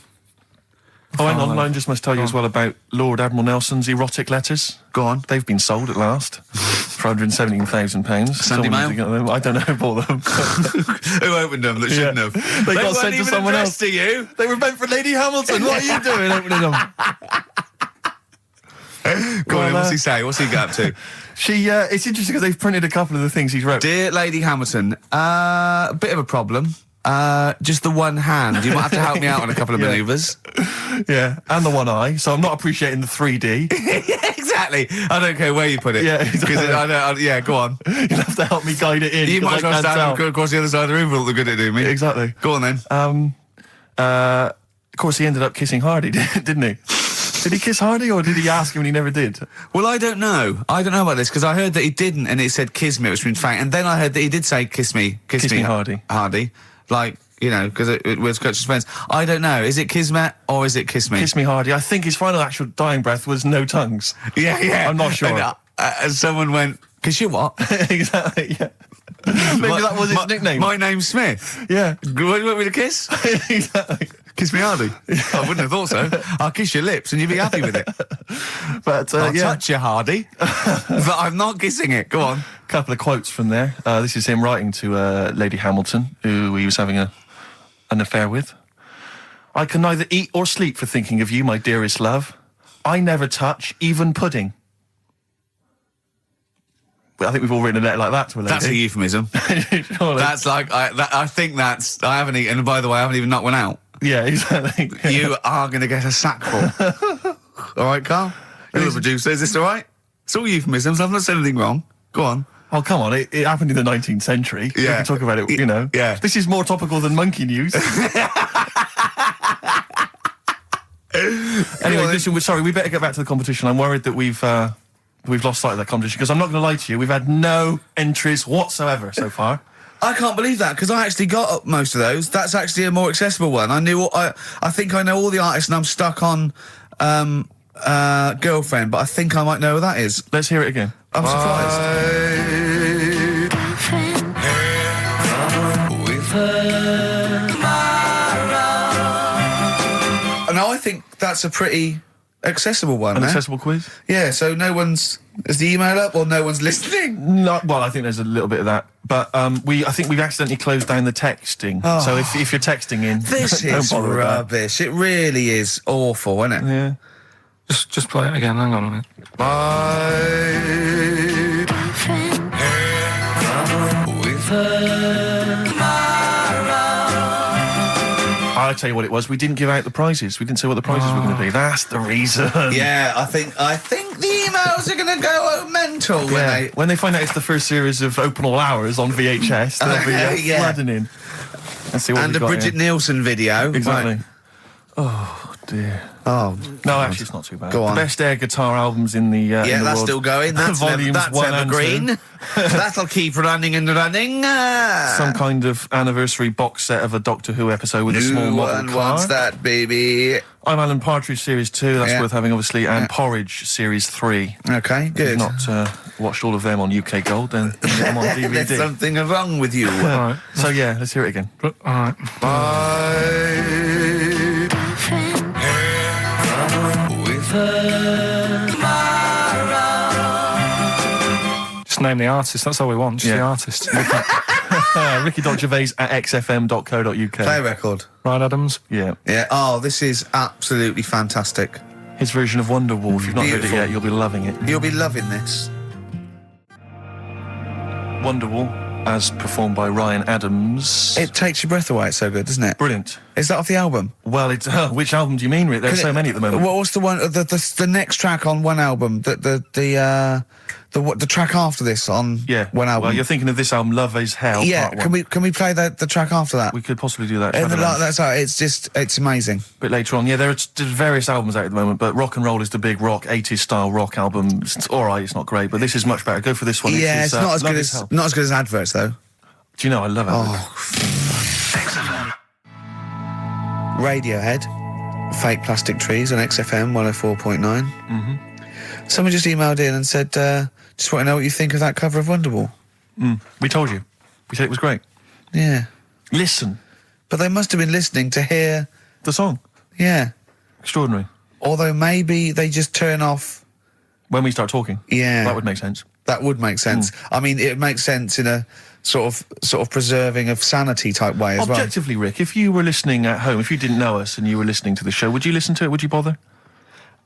Oh, hang on. I just must tell you as well about Lord Admiral Nelson's erotic letters. Go on. They've been sold at last for £117,000. Sunday Mail? I don't know who bought them. Who opened them that shouldn't have? They got weren't sent to even someone addressed else. to you. They were meant for Lady Hamilton. What are you doing opening them? Go on, what's he say? What's he got up to? It's interesting because they've printed a couple of the things he's wrote. Dear Lady Hamilton, a bit of a problem. Just the one hand. You might have to help me out on a couple of manoeuvres. Yeah, and the one eye. So I'm not appreciating the 3D. Yeah, exactly. I don't care where you put it. Yeah, exactly. Yeah, go on. You'll have to help me guide it in. You might as 'cause I well can't stand tell. across the other side of the room for all the good it do me. Exactly. Go on then. Of course, he ended up kissing Hardy, didn't he? Did he kiss Hardy, or did he ask him and he never did? Well, I don't know. I don't know about this because I heard that he didn't, and it said kiss me, which means fact. And then I heard that he did say kiss me, Hardy. Hardy, like you know, because it was Coach's friends. I don't know. Is it kismet or is it kiss me? Kiss me Hardy. I think his final actual dying breath was no tongues. Yeah. I'm not sure. And someone went, kiss you what? Exactly. Yeah. Maybe that was his nickname. My name's Smith. Yeah. You want me to kiss? Exactly. Kiss me hardy. I wouldn't have thought so. I'll kiss your lips and you'd be happy with it. But I'll yeah, touch you hardy, but I'm not kissing it. Go on. a couple of quotes from there. This is him writing to Lady Hamilton, who he was having an affair with. I can neither eat or sleep for thinking of you, my dearest love. I never touch even pudding. Well, I think we've all written a letter like that to a lady. That's a euphemism. Surely. That's like, I think that's, I haven't eaten, and by the way, I haven't even knocked one out. Yeah, exactly. You are going to get a sackful. All right, Carl? You're the producer. Is this all right? It's all euphemisms. I've not said anything wrong. Go on. Oh, come on. It happened in the 19th century. We Yeah. can talk about it, you know. Yeah. This is more topical than monkey news. Anyway, listen, sorry, we better get back to the competition. I'm worried that we've lost sight of that competition, because I'm not going to lie to you, we've had no entries whatsoever so far. I can't believe that, because I actually got up most of those. That's actually a more accessible one. I think I know all the artists, and I'm stuck on Girlfriend, but I think I might know who that is. Let's hear it again. I'm surprised. No, I think that's a pretty accessible one. An eh? accessible quiz? Yeah, so no one's... Is the email up or no one's listening? No, well, I think there's a little bit of that. But I think we've accidentally closed down the texting. Oh. So if you're texting in, This don't is bother with that. rubbish. It really is awful, isn't it? Yeah. Just play it again. Hang on a minute. I'll tell you what it was. We didn't give out the prizes. We didn't say what the prizes were going to be. That's the reason. Yeah, I think the emails are going to go mental When they find out it's the first series of Open All Hours on VHS, they'll be Yeah. flooding in. Let's see what and we've the got Bridget here. Nielsen video. Exactly. Right. Oh, dear. Oh, No, actually, it's not too bad. Go on. The best air guitar albums in the yeah, in the that's world. still going. That's Volumes that's 1 and 2. evergreen. That'll keep running and running. Some kind of anniversary box set of a Doctor Who episode with a small New model one car. wants that, baby. I'm Alan Partridge Series 2, that's Yeah. worth having, obviously, and Yeah. Porridge Series 3. Okay, If good. you've not watched all of them on UK Gold, then you can get them on DVD. There's something wrong with you. All right. So, yeah, let's hear it again. All right. Just name the artist. That's all we want. Just the artist. Ricky.Gervais at xfm.co.uk. Play record. Right, Adams. Yeah. Yeah. Oh, this is absolutely fantastic. His version of Wonderwall. If you've not heard it Beautiful. yet, you'll be loving it. You'll be loving this. Wonderwall, as performed by Ryan Adams. It takes your breath away. It's so good, doesn't it? Brilliant. Is that off the album? Well, it's which album do you mean, Rick? There's so many at the moment. What's the one? The next track on one album? The track after this on one album? Well, you're thinking of this album, Love Is Hell. Yeah. Part 1. Can we play the track after that? We could possibly do that. And Shadowlands. that's how it's amazing. A bit later on. Yeah, there's various albums out at the moment, but Rock and Roll is the big rock, 80s style rock album. It's all right, it's not great, but this is much better. Go for this one. Yeah, it's not as Love good Is as Hell. not as good as adverts though. Do you know, I love it. Oh. Radiohead, Fake Plastic Trees on XFM 104.9. Mm-hmm. Someone just emailed in and said, just want to know what you think of that cover of Wonderwall. We told you. We said it was great. Yeah. Listen. But they must have been listening to hear... The song. Yeah. Extraordinary. Although maybe they just turn off... When we start talking. Yeah. That would make sense. That would make sense. I mean, it makes sense in a sort of preserving of sanity type way as well. Objectively, Rick, if you were listening at home, if you didn't know us and you were listening to the show, would you listen to it? Would you bother?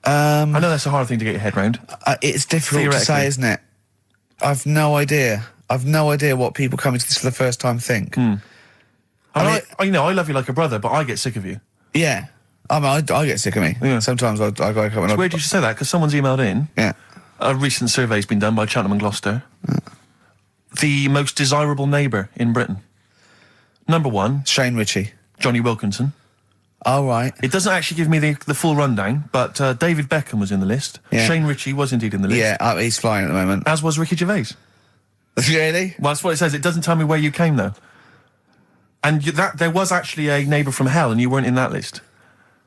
I know that's a hard thing to get your head round. It's difficult to say, isn't it? I've no idea. I've no idea what people coming to this for the first time think. I love you like a brother, but I get sick of you. Yeah. I mean, I get sick of me. Yeah. Sometimes I go up and It's weird you should say that, because someone's emailed in. Yeah. A recent survey's been done by Cheltenham and Gloucester. The most desirable neighbour in Britain. Number 1, Shane Ritchie. Johnny Wilkinson. Oh, right. It doesn't actually give me the full rundown, but David Beckham was in the list. Yeah. Shane Ritchie was indeed in the list. Yeah, he's flying at the moment. As was Ricky Gervais. Really? Well, that's what it says. It doesn't tell me where you came, though. And there was actually a neighbour from hell, and you weren't in that list.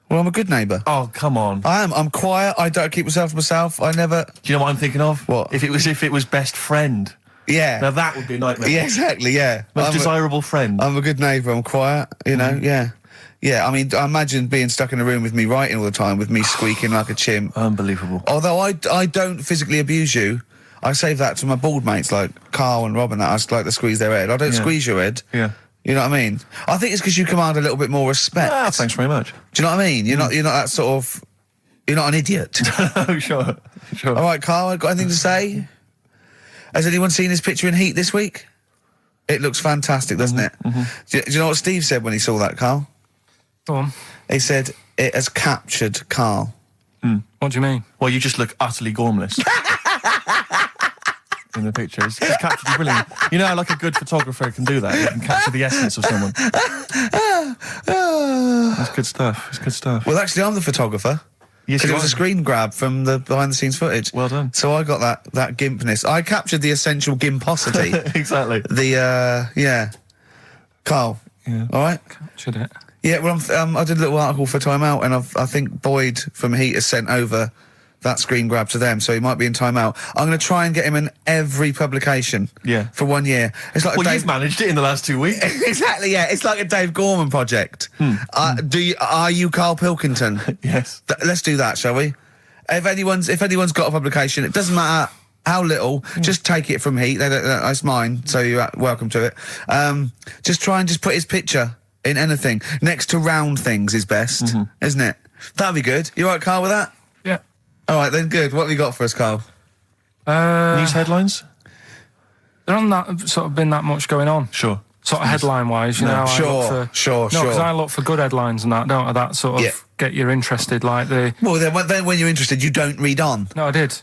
Well, I'm a good neighbour. Oh, come on. I am. I'm quiet. I don't keep myself to myself. I never... Do you know what I'm thinking of? What? If it was best friend. Yeah. Now that would be a nightmare. Yeah, exactly, yeah. Most desirable friend. I'm a good neighbour, I'm quiet, you know, yeah. Yeah, I mean, I imagine being stuck in a room with me writing all the time, with me squeaking like a chimp. Unbelievable. Although I don't physically abuse you, I save that to my bald mates like Carl and Rob and that. I just like to squeeze their head. I don't squeeze your head. Yeah. You know what I mean? I think it's because you command a little bit more respect. Ah, thanks very much. Do you know what I mean? You're not that sort of... You're not an idiot. Oh, sure. All right, Carl, got anything to say? Has anyone seen his picture in Heat this week? It looks fantastic, doesn't it? Do you know what Steve said when he saw that, Carl? Go on. He said, it has captured Carl. What do you mean? Well, you just look utterly gormless. In the picture. It's captured you brilliantly. You know how like a good photographer can do that? He can capture the essence of someone. That's good stuff. It's good stuff. Well, actually, I'm the photographer. Yes, Because you it was are. a screen grab from the behind-the-scenes footage. Well done. So I got that gimpness. I captured the essential gimposity. Exactly. Yeah. Carl. Yeah. All right? Captured it. Yeah, well, I did a little article for Time Out, and I think Boyd from Heat has sent over that screen grab to them, so he might be in Time Out. I'm going to try and get him in every publication. Yeah. For 1 year. It's like Well, you've managed it in the last 2 weeks. Exactly, yeah. It's like a Dave Gorman project. Are you Karl Pilkington? Yes. Let's do that, shall we? If anyone's got a publication, it doesn't matter how little, just take it from Heat. That's mine, so you're welcome to it. Just try and just put his picture in anything. Next to round things is best, isn't it? That'd be good. You all right, Carl, with that? Yeah. All right, then, good. What have you got for us, Carl? News headlines? There hasn't sort of been that much going on. Sure. Sort of headline-wise, you know. I look Sure. No, because I look for good headlines and that, don't I? That sort of get you interested, like the... Well, then when you're interested, you don't read on. No, I did.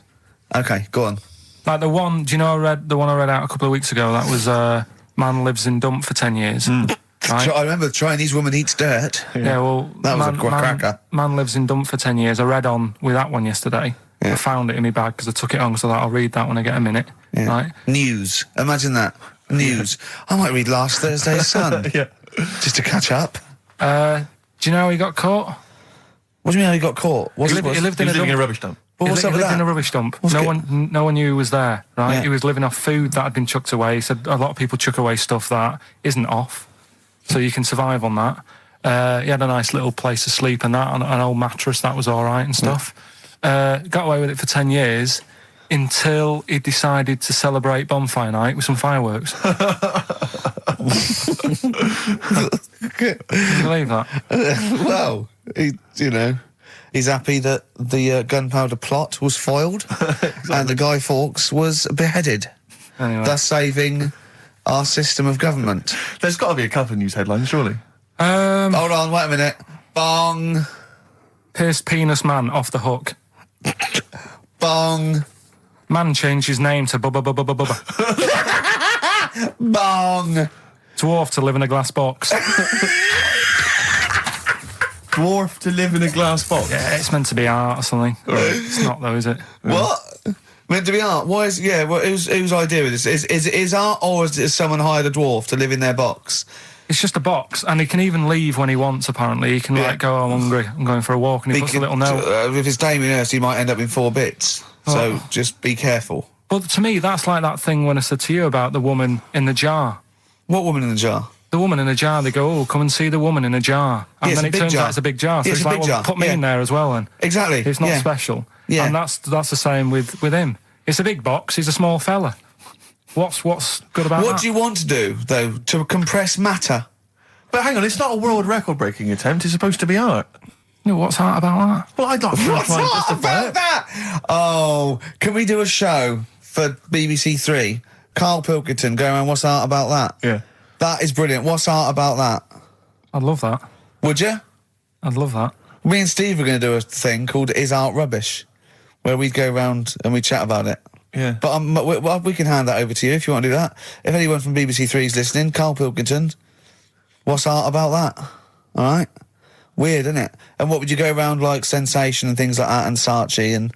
Okay, go on. Like the one, do you know the one I read out a couple of weeks ago? That was man lives in dump for 10 years. Right? I remember the Chinese woman eats dirt. Yeah, well... That was a cracker. Man lives in dump for 10 years. I read on with that one yesterday. Yeah. I found it in my bag because I took it on, so I'll read that when I get a minute. Yeah. Right? News. Imagine that. News. I might read last Thursday's Sun. Yeah. Just to catch up. Do you know how he got caught? What do you mean how he got caught? He lived in a rubbish dump. Well, He what's up with lived that? in a rubbish dump. What's No good? one knew he was there, right? Yeah. He was living off food that had been chucked away. He said a lot of people chuck away stuff that isn't off, so you can survive on that. He had a nice little place to sleep and that, on an old mattress, that was all right and stuff. Got away with it for 10 years until he decided to celebrate bonfire night with some fireworks. Can you believe that? Well, he's happy that the gunpowder plot was foiled and the Guy Fawkes was beheaded, Anyway. thus saving our system of government. There's got to be a couple of news headlines, surely. Hold on, wait a minute. Bong. Pierced penis man off the hook. Bong. Man changed his name to Bubba Bubba Bubba Bubba. Bong. Dwarf to live in a glass box. Dwarf to live in a glass box. Yeah, it's meant to be art or something. It's not though, is it? What? Meant to be art? Why is... Yeah, well, whose idea is this? Is it art, or is someone hired a dwarf to live in their box? It's just a box, and he can even leave when he wants, apparently. He can, like, go, I'm hungry, I'm going for a walk, and he puts a little note. If it's Damien Hirst, he might end up in 4 bits. So just be careful. But to me, that's like that thing when I said to you about the woman in the jar. What woman in the jar? The woman in the jar, they go, oh, come and see the woman in a jar. And Yeah, then it's it a big turns jar. out it's a big jar. So Yeah, it's it's a like, big well, jar. put me Yeah. in there as well, then. Exactly. It's not yeah. special. Yeah. And that's the same with him. It's a big box, he's a small fella. What's good about that? What do you want to do, though? To compress matter? But hang on, it's not a world record-breaking attempt. It's supposed to be art. You know, what's art about that? Well, I'd like to What's try and art justify about it. that? Oh, can we do a show for BBC Three? Karl Pilkington going around, what's art about that? Yeah. That is brilliant. What's art about that? I'd love that. Would you? I'd love that. Me and Steve are going to do a thing called Is Art Rubbish, where we'd go round and we'd chat about it. Yeah. But we can hand that over to you if you want to do that. If anyone from BBC Three is listening, Karl Pilkington, what's art about that? All right? Weird, isn't it? And what would you go around like Sensation and things like that and Saatchi and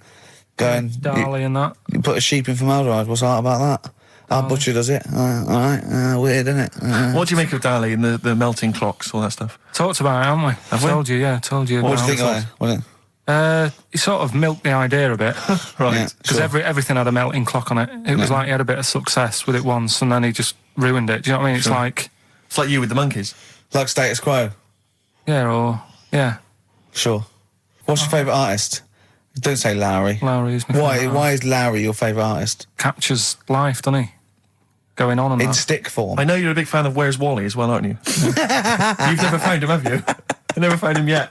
going... Dali and that. You put a sheep in formaldehyde, what's art about that? Our butcher does it. All right, weird, isn't it? What do you make of Dali and the melting clocks, all that stuff? Talked about it, haven't we? Have we? Told you, yeah, told you. What do about you think it. of it? What He sort of milked the idea a bit. Right. Yeah. Because everything had a melting clock on it. It was like he had a bit of success with it once and then he just ruined it. Do you know what I mean? It's like... It's like you with the monkeys. Like status quo. Yeah. Sure. What's your favourite artist? Don't say Lowry. Lowry is my favourite artist. Why is Lowry your favourite artist? Captures life, doesn't he? Going on and In that. stick form. I know you're a big fan of Where's Wally as well, aren't you? You've never found him, have you? You've never found him yet.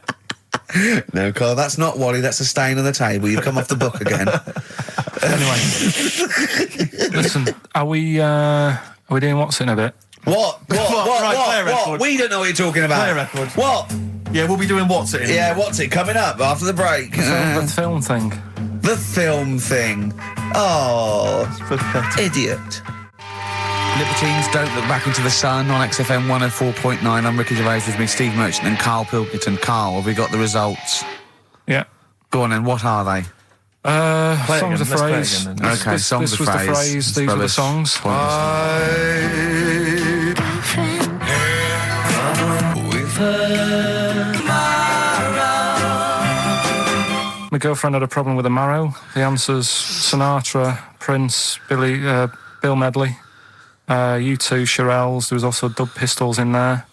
No, Carl, that's not Wally, that's a stain on the table. You've come off the book again. Anyway. Listen, are we doing what's in a bit? What? Right, play a record. We don't know what you're talking about. Play a record. What? Yeah, we'll be doing what's it in? Yeah, what's it? Coming up after the break. The film thing. The film thing. Oh, Pathetic. idiot. Libertines Don't Look Back Into the Sun on XFM 104.9. I'm Ricky Gervais with me, Steve Merchant and Karl Pilkington. Karl, have we got the results? Yeah. Go on then, what are they? Play it songs of again, let's play it phrase. again then. Okay, songs this of was phrase. the phrase, It's these are the rubbish. songs. With her. My girlfriend had a problem with a marrow. The answer's Sinatra, Prince, Bill Medley, U2, Shirelles. There was also Dub Pistols in there.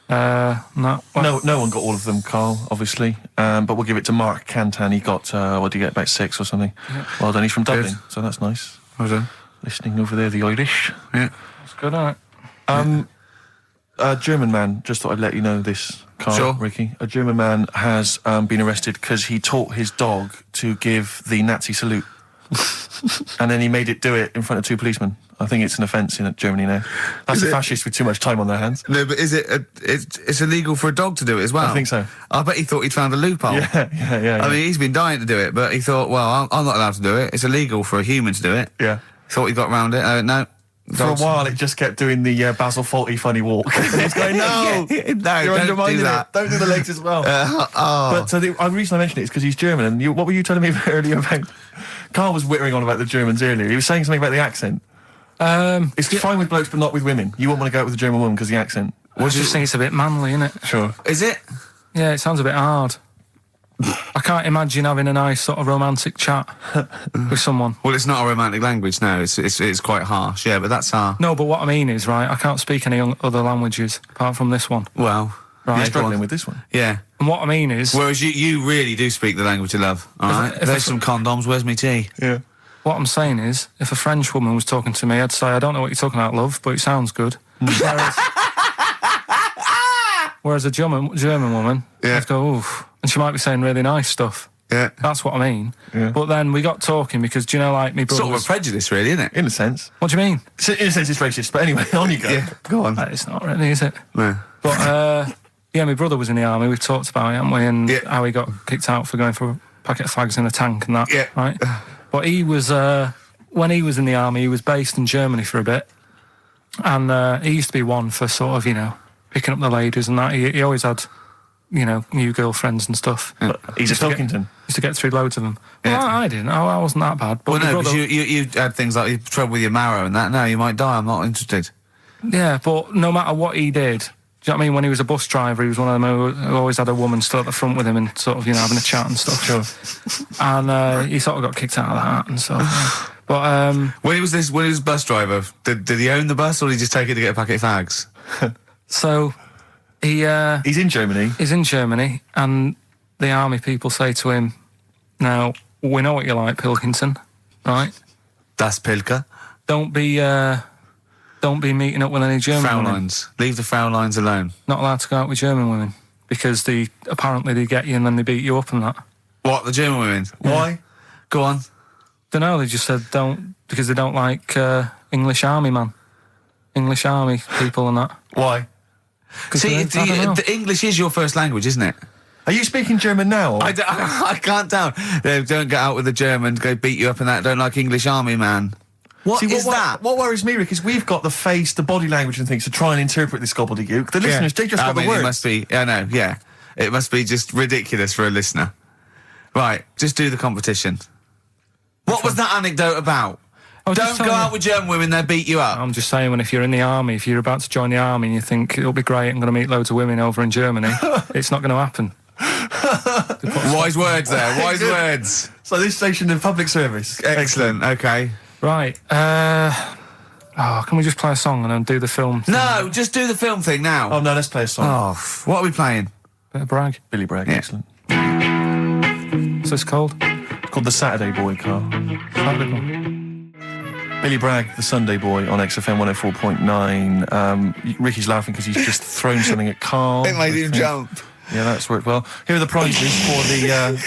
No one got all of them, Carl, obviously. But we'll give it to Mark Cantan. He got, what did he get, about 6 or something? Yeah. Well done, he's from Dublin, Good. so that's nice. Well done. Listening over there, the Irish. Yeah. It's good, isn't it? A German man, just thought I'd let you know this, Carl, Sure. Ricky. A German man has been arrested because he taught his dog to give the Nazi salute. And then he made it do it in front of 2 policemen. I think it's an offence in Germany now. That's Is a it? fascist with too much time on their hands. No, but is it? It's illegal for a dog to do it as well. I think so. I bet he thought he'd found a loophole. Yeah. I mean, he's been dying to do it, but he thought, well, I'm not allowed to do it. It's illegal for a human to do it. yeah. Thought he got round it. No. For a while, it just kept doing the Basil Fawlty funny walk. And he's going, no, no, you're don't undermining do that. it. Don't do the legs as well. But the reason I mentioned it is because he's German. And what were you telling me earlier about? Carl was whittering on about the Germans earlier. He was saying something about the accent. It's fine with blokes, but not with women. You won't want to go out with a German woman because of the accent. I just think it's a bit manly, isn't it? Sure. Is it? Yeah, it sounds a bit hard. I can't imagine having a nice sort of romantic chat with someone. Well, it's not a romantic language, no. It's quite harsh, yeah, but that's our... No, but what I mean is, right, I can't speak any other languages apart from this one. Well... Right. You're yeah, struggling go on. with this one. Yeah. And what I mean is, Whereas you really do speak the language of love, all right? if There's I- some condoms, where's me tea? Yeah. what I'm saying is, if a French woman was talking to me, I'd say, I don't know what you're talking about, love, but it sounds good. Whereas a German woman, Yeah. I'd go, oof. And she might be saying really nice stuff. Yeah. That's what I mean. Yeah. But then we got talking because, do you know, like, me brother Sort of a was... prejudice, really, isn't it? In a sense. What do you mean? In a sense, it's racist. But anyway, on you go. Yeah, go on. It's not really, is it? No. But, yeah, my brother was in the army. We've talked about it, haven't we? And Yeah. how he got kicked out for going for a packet of fags in a tank and that, Yeah. right? But he was, when he was in the army, he was based in Germany for a bit. And he used to be one for sort of, you know, picking up the ladies and that. He always had, you know, new girlfriends and stuff. But he's a Used to get- Pilkington. Used to get through loads of them. Yeah. Well, I didn't. I wasn't that bad. But Well, my no, brother, because you had things like you had trouble with your marrow and that. No, you might die. I'm not interested. yeah, but no matter what he did, do you know what I mean? When he was a bus driver, he was one of them who always had a woman still at the front with him and sort of, you know, having a chat and stuff. Sure. And he sort of got kicked out of that and stuff. Yeah. But When he was bus driver, did he own the bus or did he just take it to get a packet of fags? so He's in Germany. he's in Germany, and the army people say to him, "Now we know what you like, Pilkington, right? Das Pilker. Don't be meeting up with any German women. Fraulines. Leave the Fraulines alone. Not allowed to go out with German women because apparently they get you and then they beat you up and that. What, the German women? Why? Go on. Don't know. They just said don't because they don't like English army people and that. Why? 'Cause See, I don't know. the English is your first language, isn't it? Are you speaking German now? Or? I can't tell. They don't get out with the Germans, go beat you up and that. Don't like English army, man. What is that? What worries me, Rick, is we've got the face, the body language and things to try and interpret this gobbledygook. The listeners, they just got the It words. must be. I know. Yeah, it must be just ridiculous for a listener. Right, just do the competition. What was that anecdote about? I was just Don't go telling you- out with German women; they beat you up. I'm just saying, if you're in the army, if you're about to join the army and you think it'll be great, I'm going to meet loads of women over in Germany, it's not going to happen. Wise words there. Wise words. So this station in public service. Excellent. Okay. Right. Can we just play a song and then do the film thing? No, just do the film thing now. Oh no, let's play a song. Oh, what are we playing? Bit of brag. Billy Bragg, Yeah. excellent. What's this called? It's called The Saturday Boy, Carl. Saturday. Billy Bragg, The Sunday Boy on XFM 104.9. Ricky's laughing because he's just thrown something at Carl. It made him jump. Yeah, that's worked well. Here are the prizes for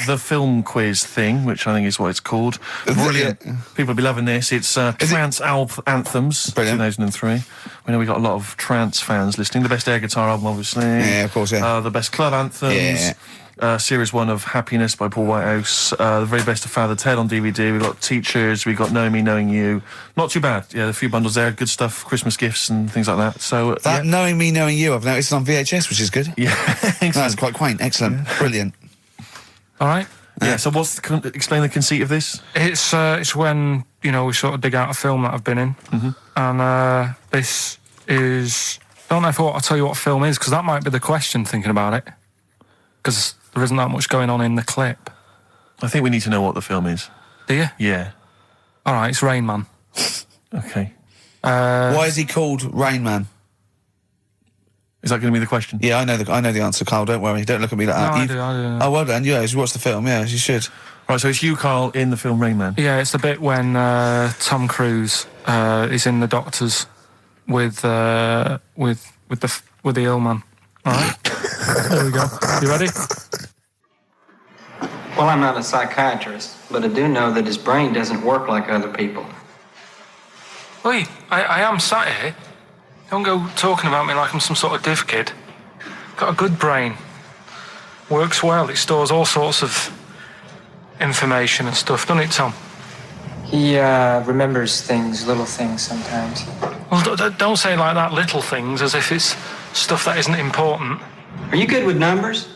the film quiz thing, which I think is what it's called. Brilliant. People will be loving this. It's Trance Anthems, Brilliant. 2003. We know we got a lot of trance fans listening. The best air guitar album, obviously. Yeah, of course, yeah. The best club anthems. Yeah. Series 1 of Happiness by Paul Whitehouse. The very best of Father Ted on DVD. We've got Teachers. We've got Knowing Me, Knowing You. Not too bad. Yeah, a few bundles there. Good stuff. Christmas gifts and things like that. So That Knowing Me, Knowing You, I've noticed on VHS, which is good. Yeah. That's quite quaint. Excellent. Brilliant. All right. Yeah, so explain the conceit of this? It's when, we sort of dig out a film that I've been in. And this is... I don't know if I'll tell you what film is, because that might be the question thinking about it. Because there isn't that much going on in the clip. I think we need to know what the film is. Do you? Yeah. All right, it's Rain Man. Okay. Why is he called Rain Man? Is that going to be the question? Yeah, I know the answer, Carl. Don't worry. Don't look at me like that. I do. Oh, well done. Yeah, you watched the film. Yeah, you should. Right, so it's you, Carl, in the film Rain Man. Yeah, it's the bit when Tom Cruise is in the doctors with the ill man. All right. There we go. You ready? Well, I'm not a psychiatrist, but I do know that his brain doesn't work like other people. Wait, I am sat here. Don't go talking about me like I'm some sort of div kid. Got a good brain. Works well. It stores all sorts of information and stuff, doesn't it, Tom? He remembers things, little things sometimes. Well, don't say like that, little things, as if it's stuff that isn't important. Are you good with numbers?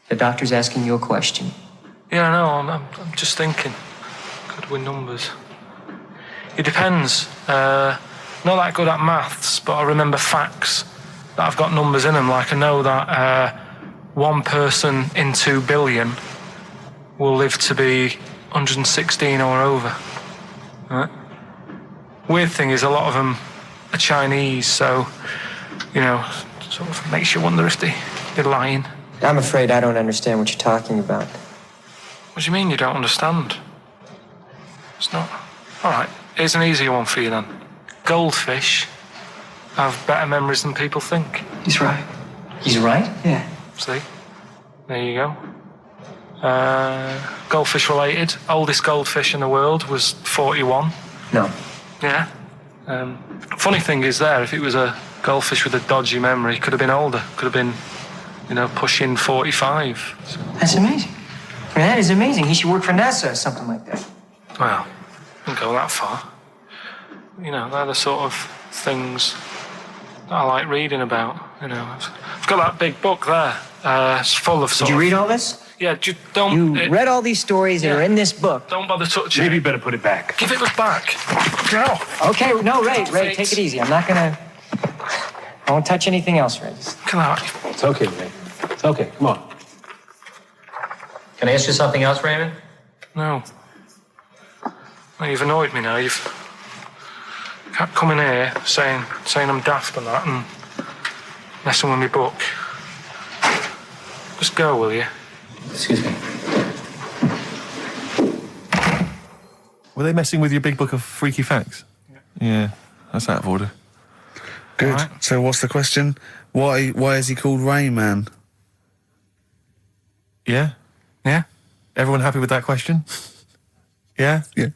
The doctor's asking you a question. Yeah, no, I'm just thinking. Good with numbers. It depends. Not that good at maths, but I remember facts that have got numbers in them. Like I know that one person in 2 billion will live to be 116 or over. Right? Weird thing is a lot of them are Chinese, so, sort of makes you wonder if they're lying. I'm afraid I don't understand what you're talking about. What do you mean you don't understand? It's not... All right, here's an easier one for you then. Goldfish have better memories than people think. He's right. He's right? Yeah. See? There you go. Goldfish related. Oldest goldfish in the world was 41. No. Yeah. Funny thing is there, if it was a goldfish with a dodgy memory, could have been older. Could have been, pushing 45. That's amazing. That is amazing. He should work for NASA or something like that. Well, didn't go that far. They're the sort of things that I like reading about. I've got that big book there. It's full of Did you read all this? Yeah, don't... You read all these stories that are in this book. Don't bother touching Maybe it. you better put it back. Give it back. No. Okay, no, Ray, take it easy. I'm not gonna... I won't touch anything else, Ray. Come on. It's okay, Ray. It's okay. Come on. Can I ask you something else, Raymond? No. Well, you've annoyed me now. You've kept coming here saying I'm daft and that and messing with my book. Just go, will you? Excuse me. Were they messing with your big book of freaky facts? Yeah, that's out of order. Good. Right. So what's the question? Why is he called Rain Man? Yeah? Yeah? Everyone happy with that question? Yeah? Yeah.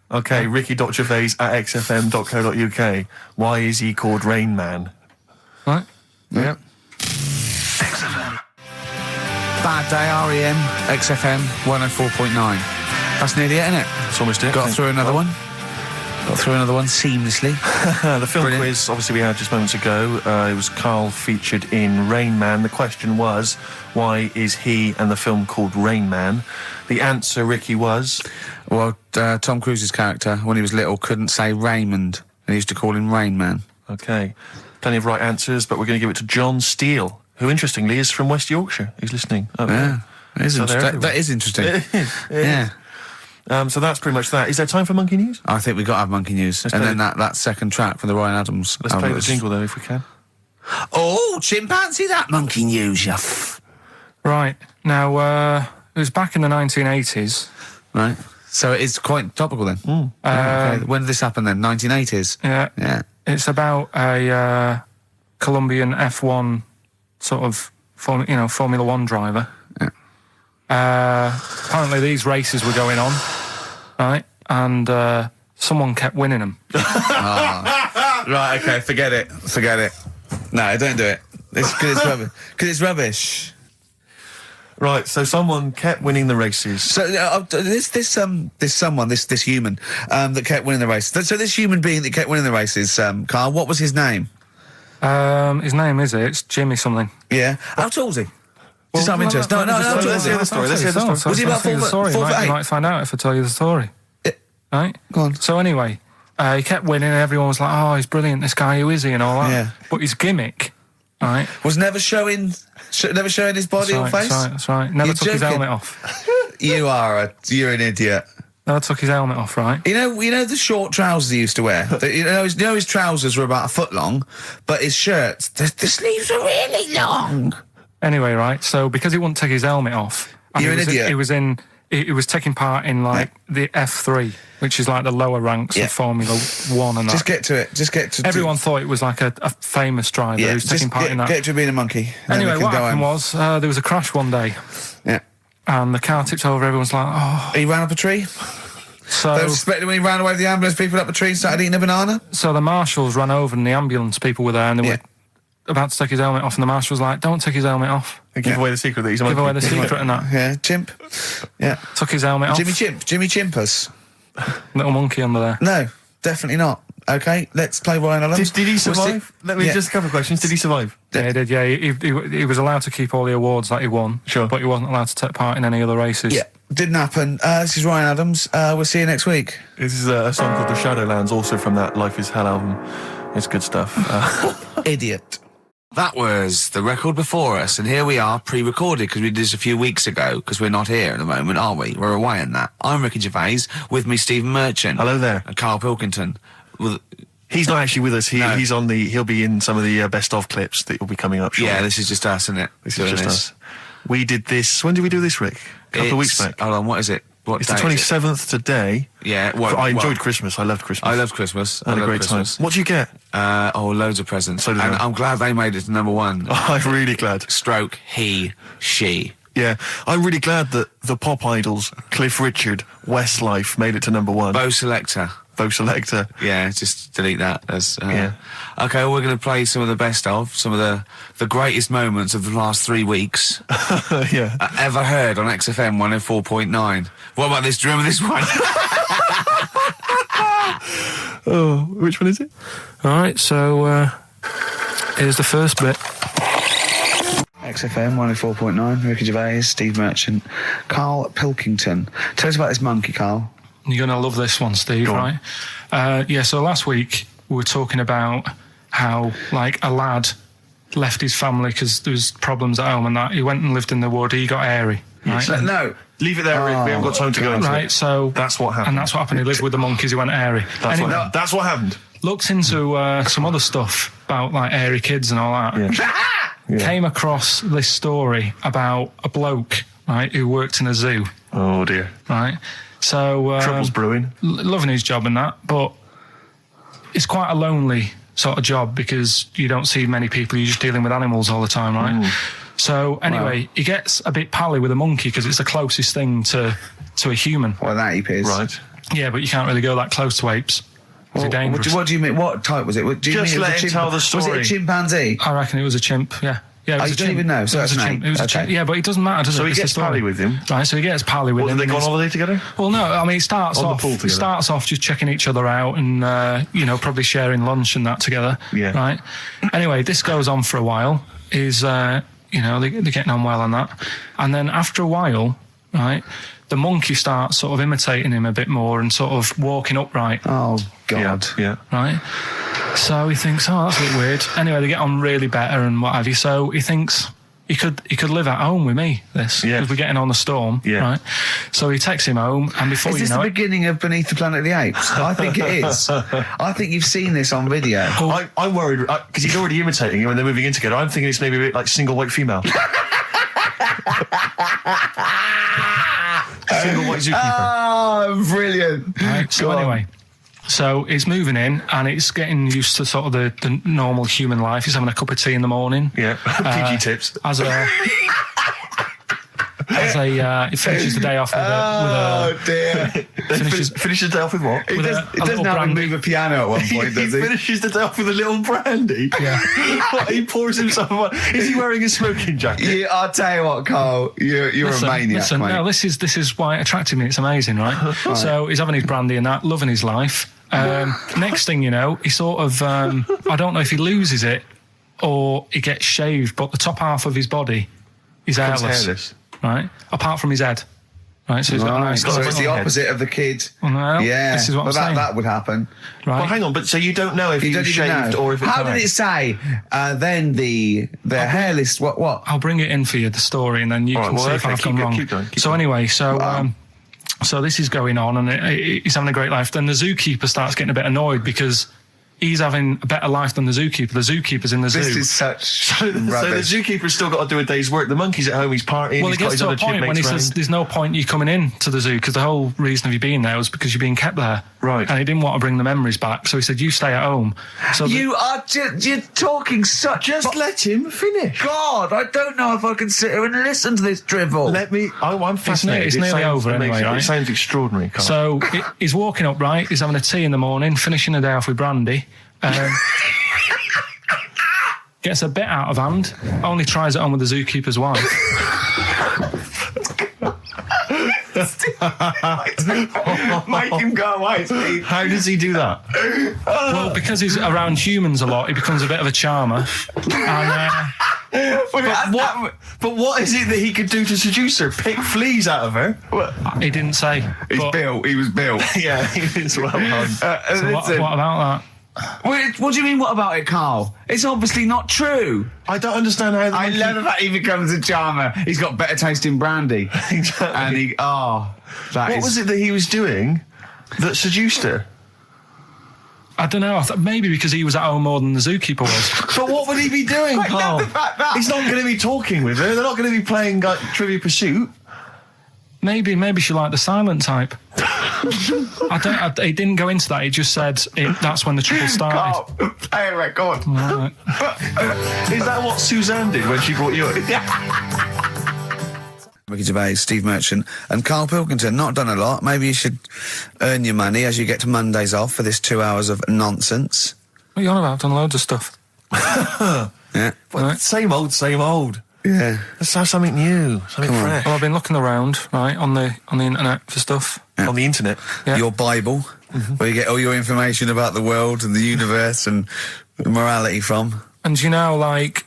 Okay, Ricky.Gervais at xfm.co.uk. Why is he called Rain Man? Right? Yeah. XFM. Bad Day, REM, XFM 104.9. That's nearly it, isn't it? It's almost it. Got through another one. Got through another one seamlessly. The film Brilliant. quiz, obviously, we had just moments ago. It was Karl featured in Rain Man. The question was, why is he and the film called Rain Man? The answer, Ricky, was... Well, Tom Cruise's character, when he was little, couldn't say Raymond, and he used to call him Rain Man. Okay. Plenty of right answers, but we're going to give it to John Steele, who, interestingly, is from West Yorkshire. He's listening. Yeah, that is, So they're that is interesting. It is. Yeah. So that's pretty much that. Is there time for Monkey News? I think we've got to have Monkey News. Let's And play then that second track from the Ryan Adams Let's album play the was- jingle, though, if we can. Oh, chimpanzee, that Monkey News, Right. Now, it was back in the 1980s. Right. So it is quite topical then. Okay. When did this happen then? 1980s? Yeah. Yeah. It's about a Colombian F1 sort of, Formula One driver. Apparently these races were going on, right? And someone kept winning them. Right, okay, forget it. No, don't do it. It's because it's rubbish. Because it's rubbish. Right, so someone kept winning the races. So this human that kept winning the races. So this human being that kept winning the races, Karl, what was his name? His name it's Jimmy something. Yeah. How tall was he? Just out of interest. No, Let's hear the story. Let's hear the story. Was he about 4 foot You 8? might find out if I tell you the story. Right? Go on. So anyway, he kept winning and everyone was like, oh, he's brilliant, this guy, who is he, and all that. Yeah. But his gimmick, right? Was never showing his body or face? That's right. Never You're took his joking. helmet off. You're an idiot. Never took his helmet off, right? You know the short trousers he used to wear? His trousers were about a foot long, but his shirts, the sleeves were really long. Anyway, right, so because he wouldn't take his helmet off... and You're an idiot. He was taking part in, the F3, which is like the lower ranks of Formula 1 and that. Just get to it. Everyone thought it was like a famous driver who was taking part in that. Get to being a monkey. and then Anyway, we can what go happened home. was there was a crash one day, Yeah. and the car tipped over. Everyone's like, oh. He ran up a tree. So, They were suspecting when he ran away with the ambulance people up a tree and started eating a banana. so the marshals ran over, and the ambulance people were there, and they Yeah. were about to take his helmet off, and the marshal was like, don't take his helmet off. Give away the secret that he's a Give monkey. away the secret and that. Yeah, chimp. Yeah. Took his helmet off. Jimmy Chimpus. Little monkey under there. No, definitely not. Okay, let's play Ryan Adams. Did he We'll see- survive? Let me Yeah. just a couple of questions. Did he survive? Yeah, he did, yeah. He was allowed to keep all the awards that he won. Sure. But he wasn't allowed to take part in any other races. Yeah, didn't happen. This is Ryan Adams. We'll see you next week. This is a song called The Shadowlands, also from that Life is Hell album. It's good stuff. Idiot. That was the record before us, and here we are, pre-recorded, because we did this a few weeks ago, because we're not here at the moment, are we? We're away in that. I'm Ricky Gervais, with me Stephen Merchant. Hello there. And Karl Pilkington. He's not actually with us. No. He'll be in some of the best of clips that will be coming up shortly. Yeah, this is just us, isn't it? This is just us. We did this. When did we do this, Rick? A couple of weeks back. Hold on, what is it? What It's the day is it? 27th today. Yeah, I enjoyed Christmas. I loved Christmas. I love Christmas. I had a love great Christmas. time. What do you get? Loads of presents. So did and I. I'm glad they made it to number one. I'm really glad. Stroke, he, she. Yeah, I'm really glad that the pop idols, Cliff Richard, Westlife, made it to number one. Bo Selector. Bo Selector. Yeah, just delete that. Yeah. Okay, well, we're going to play some of the best of, some of the greatest moments of the last 3 weeks Yeah. ever heard on XFM 104.9. What about this? Do you remember this one? Oh, which one is it? All right, so here's the first bit. XFM 104.9, Ricky Gervais, Steve Merchant, Karl Pilkington. Tell us about this monkey, Karl. You're going to love this one, Steve, Go on. right? So last week we were talking about how, a lad left his family because there was problems at home and that. He went and lived in the wood. He got airy, right? No. Leave it there, Rick. We haven't got time to go into Right, it. so... That's what happened. And that's what happened. He lived with the monkeys. He went airy. That's what happened. Looked into some other stuff about, airy kids and all that. Yeah. Came across this story about a bloke, right, who worked in a zoo, Oh, dear. right? So... Trouble's brewing. loving his job and that, but it's quite a lonely sort of job because you don't see many people. You're just dealing with animals all the time, right? So anyway, he gets a bit pally with a monkey because it's the closest thing to a human. Well, that ape is. Right. Yeah, but you can't really go that close to apes. It's dangerous. What do you mean? What type was it? Do you Just mean it was let a him tell the story. Was it a chimpanzee? I reckon it was a chimp. Yeah. Yeah, it was you a don't chimp. even know, so It was that's a an chimp. ape. It was a Okay. chimp. Yeah, but it doesn't matter, does it? So he It's the gets story. pally with him. Right, so he gets pally with Well, him. did they go on and holiday together? Well, no, I mean, it starts On the off. pool It together. starts off just checking each other out and probably sharing lunch and that together. Yeah. Right. Anyway, this goes on for a while. They're getting on well on that, and then after a while, right, the monkey starts sort of imitating him a bit more and sort of walking upright. Oh, God. Yeah. Right. So he thinks, oh, that's a bit weird. Anyway, they get on really better and what have you. So he thinks he could live at home with me, because we're getting on the storm, right? So he takes him home, and before is you this know the it... beginning of Beneath the Planet of the Apes? I think it is. I think you've seen this on video. I'm worried, because he's already imitating him when they're moving in together. I'm thinking it's maybe a bit like Single White Female. Single White Zookeeper. Oh, brilliant. Right, so anyway... So it's moving in, and it's getting used to sort of the normal human life. He's having a cup of tea in the morning. Yeah, PG tips. He finishes the day off with Oh, dear. Finishes the day off with what? He doesn't have him move a piano at one point, does he? He finishes the day off with a little brandy. Yeah. He pours himself one. Is he wearing a smoking jacket? Yeah, I'll tell you what, Carl, you're a maniac, mate. No, this is why it attracted me. It's amazing, right? So he's having his brandy and that, loving his life. Next thing you know, he sort of, I don't know if he loses it or he gets shaved, but the top half of his body is hairless. Right? Apart from his head. Right, so he's got a nice... So it's the opposite of the kid. Well, yeah, this is what I'm saying. That would happen. Right. Well, hang on, but so you don't know if he was shaved or if it's... How did it say? Then the hairless... What? I'll bring it in for you, the story, and then you can see if I've gone wrong. Keep going. So anyway, so this is going on, and he's having a great life. Then the zookeeper starts getting a bit annoyed because he's having a better life than the zookeeper. The zookeeper's in the zoo. This is such So the zookeeper's still got to do a day's work. The monkey's at home, he's partying, well, he's got his other point when he says there's no point you coming in to the zoo, because the whole reason of you being there was because you're being kept there. Right. And he didn't want to bring the memories back, so he said, you stay at home. So you're talking such... Just let him finish. God, I don't know if I can sit here and listen to this drivel. I'm fascinated. It's nearly over anyway, right? It sounds extraordinary, Carl. So he's walking up, right? He's having a tea in the morning, finishing the day off with brandy. Gets a bit out of hand, only tries it on with the zookeeper's wife. Make him go away, Steve. How does he do that? Well, because he's around humans a lot, he becomes a bit of a charmer. And, But what is it that he could do to seduce her? Pick fleas out of her? he didn't say. He was built. Yeah, he was well done. So what about that? What do you mean, what about it, Carl? It's obviously not true. I don't understand how... I love the fact he becomes a charmer. He's got better taste in brandy. Exactly. And what was it that he was doing that seduced her? I don't know. Maybe because he was at home more than the zookeeper was. But what would he be doing, Carl? He's not going to be talking with her. They're not going to be playing Trivial Pursuit. Maybe she liked the silent type. He didn't go into that. He just said that's when the trouble started. Carl, play a record. Right. Is that what Suzanne did when she brought you in? Ricky Gervais, Steve Merchant and Karl Pilkington. Not done a lot. Maybe you should earn your money as you get to Mondays off for this 2 hours of nonsense. What are you on about? I've done loads of stuff. Yeah. Right. Same old. Yeah. Let's have something new, something fresh. Well, I've been looking around, right, on the internet for stuff. Yeah. On the internet? Yeah. Your Bible, where you get all your information about the world and the universe and morality from. And you know, like,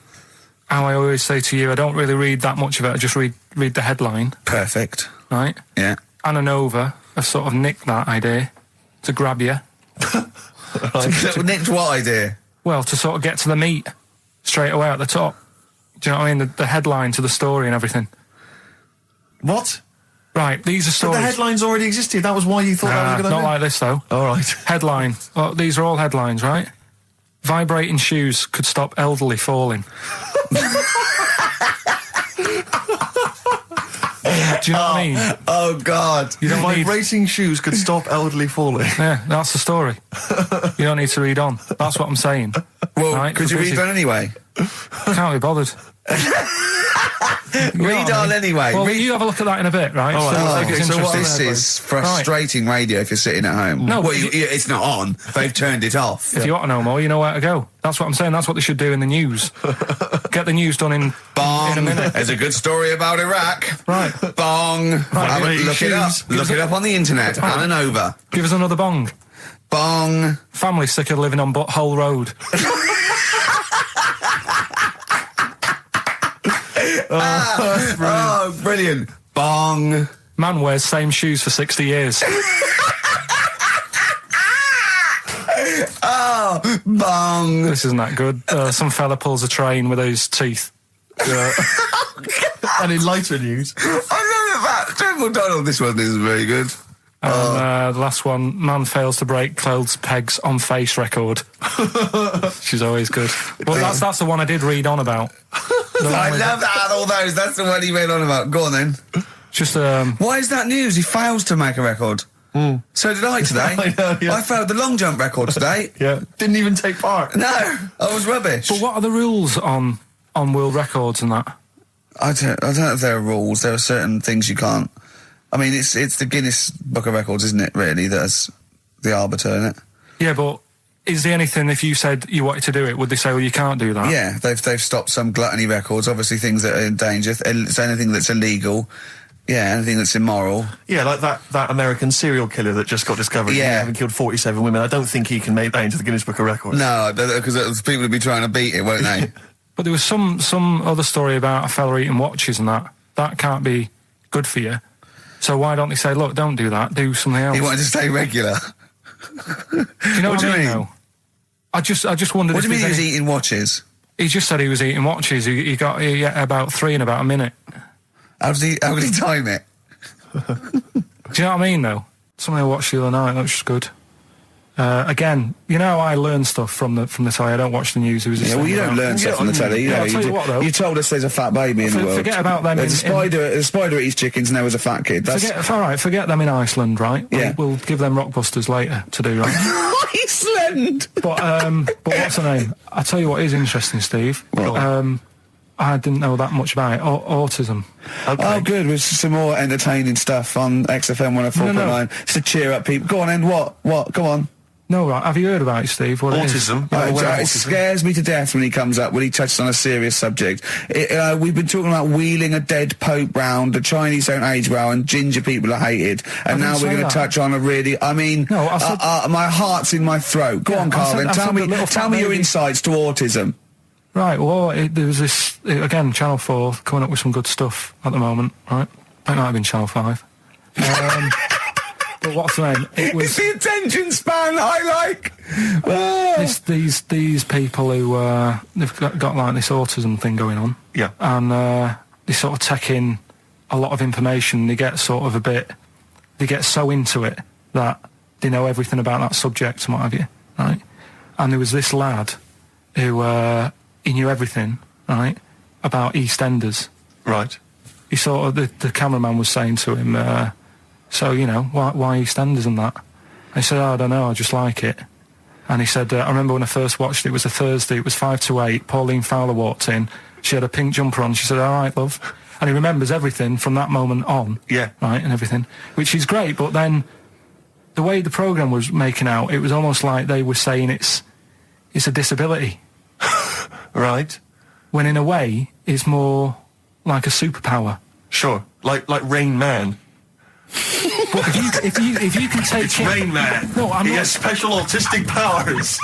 how I always say to you, I don't really read that much of it. I just read the headline. Perfect. Right? Yeah. Anna Nova have sort of nicked that idea to grab you. Nicked what idea? Well, to sort of get to the meat straight away at the top. Do you know what I mean? The headline to the story and everything. What? Right, these are stories. But the headlines already existed. That was why you thought that was a good idea? Not like this, though. All right. Headline. Well, these are all headlines, right? Vibrating shoes could stop elderly falling. Do you know what I mean? Oh, God. You don't need... Vibrating shoes could stop elderly falling. Yeah, that's the story. You don't need to read on. That's what I'm saying. Well, right? could you read on anyway? Can't be bothered. Read on anyway. Well, you have a look at that in a bit, right? So this is frustrating radio if you're sitting at home. No, well, it's not on. They've turned it off. If you want to know more, you know where to go. That's what I'm saying. That's what they should do in the news. Get the news done in a minute. There's a good story about Iraq. Right. Bong. Look it up. Look it up on the internet. Anna Nova. Give us another bong. Bong. Family sick of living on Butthole Road. Oh, brilliant. Bong. Man wears same shoes for 60 years. Oh, bong. This isn't that good. Some fella pulls a train with his teeth. And in lighter news, I know that. Triple Donald, this one isn't very good. And the last one, man fails to break clothes pegs on face record. She's always good. Well, that's the one I did read on about. I love that, all those. That's the one he read on about. Go on then. Just Why is that news? He fails to make a record. So did I today. I know, yeah. I failed the long jump record today. yeah, didn't even take part. No, I was rubbish. But what are the rules on world records and that? I don't know if there are rules. There are certain things you can't. I mean, it's the Guinness Book of Records, isn't it, really, that's the arbiter, isn't it? Yeah, but is there anything, if you said you wanted to do it, would they say, well, you can't do that? Yeah, they've stopped some gluttony records, obviously things that are in danger. It's anything that's illegal. Yeah, anything that's immoral. Yeah, like that American serial killer that just got discovered. Yeah. Having killed 47 women. I don't think he can make that into the Guinness Book of Records. No, because people would be trying to beat it, won't they? But there was some other story about a fella eating watches and that. That can't be good for you. So why don't they say, look, don't do that, do something else? He wanted to stay regular. Do you know what I mean? Though? I just wondered. What do you mean he was any... eating watches? He just said he was eating watches. He ate about 3 in about a minute. How did he time it? Do you know what I mean, though? Something I watched the other night, that was just good. Again, you know, I learn stuff from the telly. I don't watch the news. Yeah, well, you don't learn stuff from the telly. Yeah, I'll tell you what, though. You told us there's a fat baby in the world. Forget about them. There's a spider eats chickens and there was a fat kid. Forget them in Iceland, right? Yeah. We'll give them Rockbusters later to do, right? Iceland! But what's the name? I tell you what is interesting, Steve. I didn't know that much about it. Autism. Okay. Oh, good. With some more entertaining stuff on XFM 104.9. Just to cheer up people. Go on, then. What? Go on. No, right. Have you heard about it, Steve? What autism. It scares me to death when he comes up, when he touches on a serious subject. We've been talking about wheeling a dead pope round, the Chinese don't age well, and ginger people are hated. And now we're going to touch on a really, I mean, my heart's in my throat. Go on, Carl, then. Tell me your insights to autism. Right, well, there was this, again, Channel 4 coming up with some good stuff at the moment, right? That might have been Channel 5. But what's the name? It's the attention span I like. These people who they've got like this autism thing going on. Yeah. And they sort of take in a lot of information. They get sort of they get so into it that they know everything about that subject and what have you, right? And there was this lad who he knew everything, right, about EastEnders. Right. He sort of the cameraman was saying to him. So, you know, why EastEnders and that? And he said, I don't know, I just like it. And he said, I remember when I first watched it was a Thursday, it was 5 to 8, Pauline Fowler walked in, she had a pink jumper on, she said, all right, love. And he remembers everything from that moment on. Yeah. Right, and everything, which is great, but then the way the programme was making out, it was almost like they were saying it's a disability. Right. When in a way, it's more like a superpower. Sure, like Rain Man. But if you can take it's Rain Man. No, he has special autistic powers.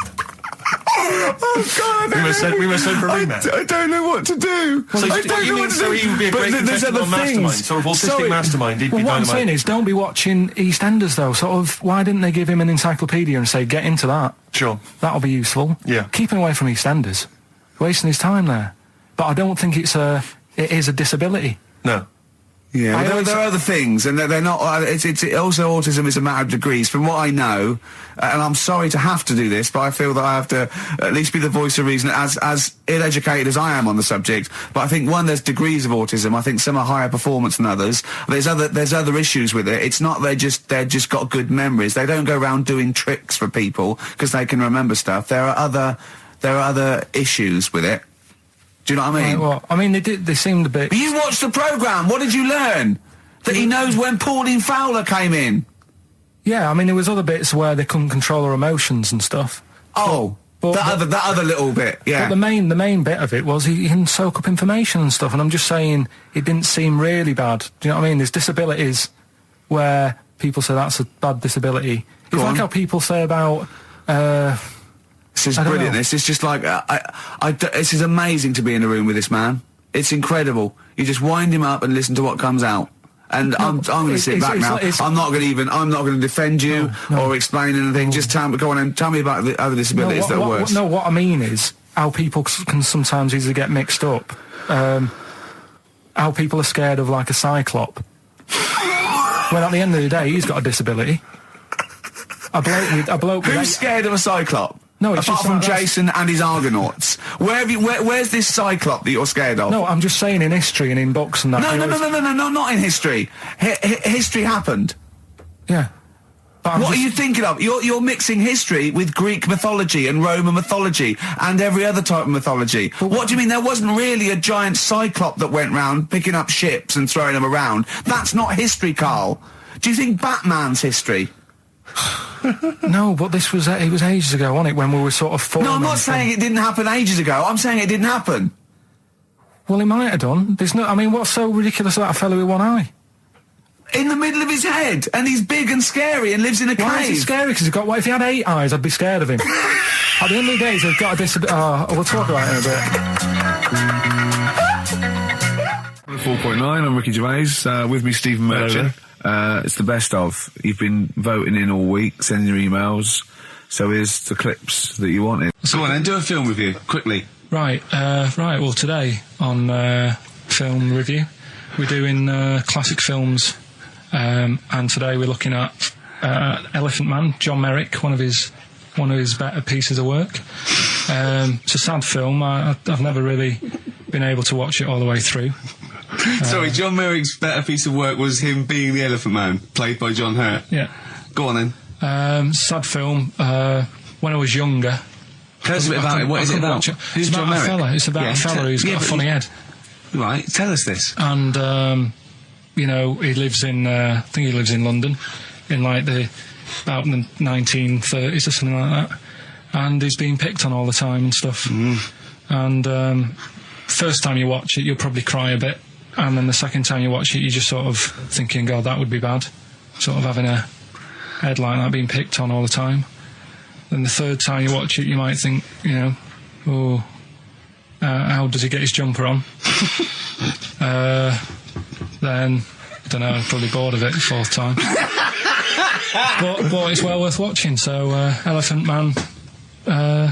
Oh God! We must send for Rain Man. I don't know what to do. So I don't know what to do. So he would be a great professional mastermind. Sort of autistic mastermind. He'd be what dynamite. I'm saying is, don't be watching EastEnders though. Sort of, why didn't they give him an encyclopedia and say, get into that? Sure. That'll be useful. Yeah. Keep him away from EastEnders. Wasting his time there. But I don't think it is a disability. No. Yeah, there are other things, and they're not. It's also autism is a matter of degrees. From what I know, and I'm sorry to have to do this, but I feel that I have to at least be the voice of reason, as ill-educated as I am on the subject. But I think there's degrees of autism. I think some are higher performance than others. There's other issues with it. It's not they're just got good memories. They don't go around doing tricks for people because they can remember stuff. There are other issues with it. Do you know what I mean? Right, well, I mean, they seemed a bit... But you watched the programme. What did you learn? That he knows when Pauline Fowler came in. Yeah, I mean, there was other bits where they couldn't control their emotions and stuff. Oh, that other little bit, yeah. But the main bit of it was he can soak up information and stuff, and I'm just saying it didn't seem really bad. Do you know what I mean? There's disabilities where people say that's a bad disability. It's like how people say about... This is brilliant. This is just like this is amazing to be in a room with this man. It's incredible. You just wind him up and listen to what comes out. And I'm going to sit back now. I'm not going to defend you or explain anything. Just go on and tell me about the other disabilities that are worse. What I mean is how people can sometimes easily get mixed up. How people are scared of like a cyclop. When at the end of the day, he's got a disability. A bloke Who's scared of a cyclop? No, it's apart just from like Jason and his Argonauts. Where's this cyclop that you're scared of? No, I'm just saying in history and in books and that. No, not in history. History happened. Yeah. What are you thinking of? You're mixing history with Greek mythology and Roman mythology and every other type of mythology. What do you mean? There wasn't really a giant cyclop that went round picking up ships and throwing them around. That's not history, Karl. Do you think Batman's history? No, but it was ages ago, wasn't it, when we were sort of forming. No, I'm not saying it didn't happen ages ago. I'm saying it didn't happen. Well, it might have done. What's so ridiculous about a fellow with one eye? In the middle of his head, and he's big and scary and lives in a cave. Why is he scary? Because what if he had 8 eyes? I'd be scared of him. At the end of the day, he's got a disability. We'll talk about it in a bit. 4.9, I'm Ricky Gervais, with me Stephen Merchant. It's the best of. You've been voting in all week, sending your emails, so here's the clips that you wanted. So on then, do a film review, quickly. Right, well today on film review, we're doing classic films, and today we're looking at Elephant Man, John Merrick, one of his better pieces of work. It's a sad film. I've never really been able to watch it all the way through. Sorry, John Merrick's better piece of work was him being the Elephant Man, played by John Hurt. Yeah. Go on then. Sad film. When I was younger. Tell us a bit about it. What is it about? Who's John Merrick? It's about a fella who's got a funny head. Right, tell us this. And, he lives in, I think he lives in London, in like about the 1930s or something like that. And he's being picked on all the time and stuff. And, first time you watch it, you'll probably cry a bit. And then the second time you watch it, you're just sort of thinking, God, that would be bad. Sort of having a head like that being picked on all the time. Then the third time you watch it, you might think, how does he get his jumper on? Then, I don't know, I'm probably bored of it the fourth time. but it's well worth watching, so Elephant Man.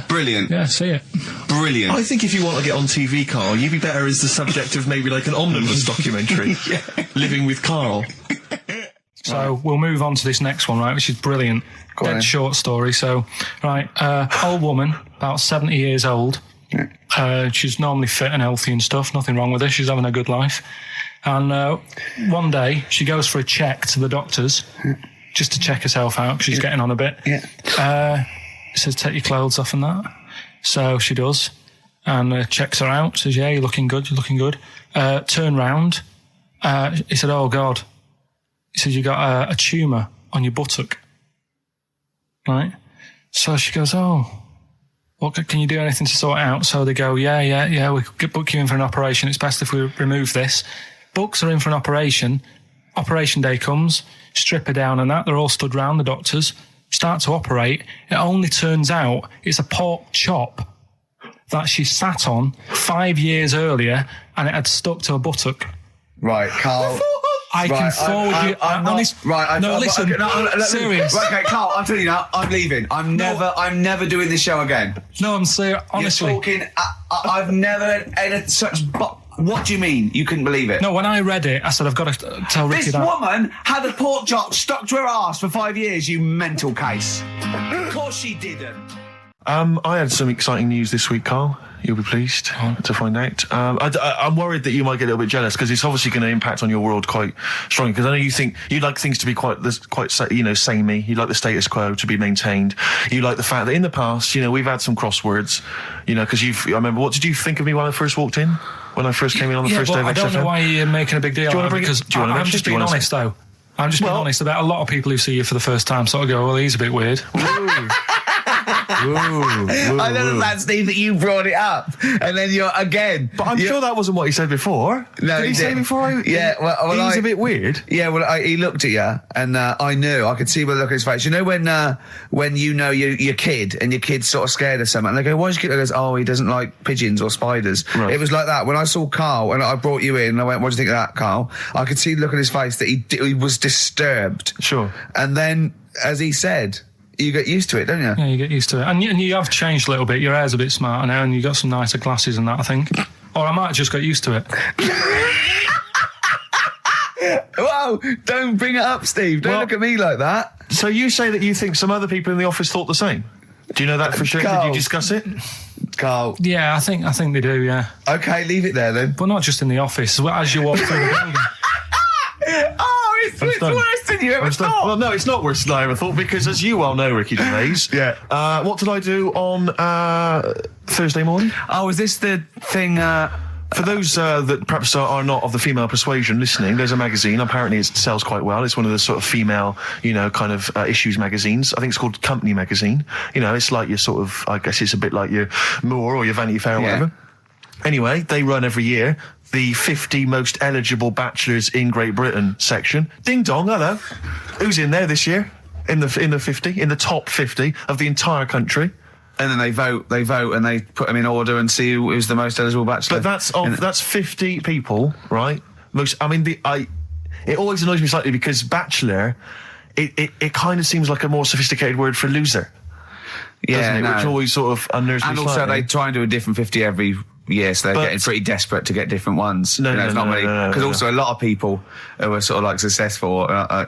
Brilliant. Yeah, see it. Brilliant. I think if you want to get on TV, Karl, you'd be better as the subject of maybe like an omnibus documentary. Living with Karl. So we'll move on to this next one, right, which is brilliant. Dead short story. So, right, old woman, about 70 years old. She's normally fit and healthy and stuff. Nothing wrong with her. She's having a good life. And one day, she goes for a check to the doctors, just to check herself out, because she's getting on a bit. He says, take your clothes off and that. So she does, and checks her out, says, yeah, you're looking good. Turn round. He said, oh, God. He said, you got a tumour on your buttock. Right? So she goes, oh, can you do anything to sort it out? So they go, yeah, we could book you in for an operation. It's best if we remove this. Books are in for an operation. Operation day comes, strip her down and that. They're all stood round, the doctors. Start to operate. It only turns out it's a pork chop that she sat on 5 years earlier, and it had stuck to her buttock. Right, Karl. I can forward you. Serious. Right, okay, Karl, I'm telling you now, I'm leaving. I'm never doing this show again. No, I'm serious. Honestly, you're talking. I've never had such. What do you mean? You couldn't believe it? No, when I read it, I said, I've got to tell Ricky that. This woman had a pork chop stuck to her arse for 5 years, you mental case. Of course she didn't. I had some exciting news this week, Karl. You'll be pleased to find out. I'm worried that you might get a little bit jealous, because it's obviously going to impact on your world quite strongly, because I know you think you like things to be quite samey. You like the status quo to be maintained. You like the fact that in the past, we've had some crosswords, because I remember, what did you think of me when I first walked in? When I first came in on the first day of XFM? I don't know why you're making a big deal out of it, because I'm just being honest, though. I'm just being honest about a lot of people who see you for the first time sort of go, well, he's a bit weird. I don't understand, Steve, that you brought it up, and then you're again. But I'm sure that wasn't what he said before. No, did he say before? Yeah, well, he was a bit weird. Yeah, well, he looked at you, and I knew. I could see by the look on his face. You know when you know your kid, and your kid's sort of scared of something, and they go, "Why is your kid?" He goes, "Oh, he doesn't like pigeons or spiders." Right. It was like that when I saw Karl, and I brought you in, and I went, "What do you think of that, Karl?" I could see the look on his face that he was disturbed. Sure. And then, as he said, you get used to it, don't you? Yeah, you get used to it. And you have changed a little bit. Your hair's a bit smarter now, and you got some nicer glasses and that, I think. Or I might have just got used to it. Whoa, don't bring it up, Steve. Don't look at me like that. So you say that you think some other people in the office thought the same? Do you know that for sure? Karl. Did you discuss it? Karl. Yeah, I think they do, yeah. Okay, leave it there then. But not just in the office, as you walk through the building. Oh, it's worse than you ever thought. Well, no, it's not worse than I ever thought, because as you well know, Ricky Gervais, Yeah. what did I do on Thursday morning? Oh, is this the thing? For those that perhaps are not of the female persuasion listening, there's a magazine. Apparently it sells quite well. It's one of the sort of female, kind of issues magazines. I think it's called Company Magazine. It's like your sort of, I guess it's a bit like your Moore or your Vanity Fair or whatever. Anyway, they run every year the 50 most eligible bachelors in Great Britain section. Ding dong, hello. Who's in there this year? In the 50, in the top 50 of the entire country. And then they vote, and they put them in order and see who's the most eligible bachelor. But that's 50 people, right? It always annoys me slightly because bachelor, it kind of seems like a more sophisticated word for loser. Yeah, doesn't it? Which always sort of unnerves me And also slightly. they try and do a different 50 every year, so they're getting pretty desperate to get different ones. No, because also a lot of people who are sort of like successful, are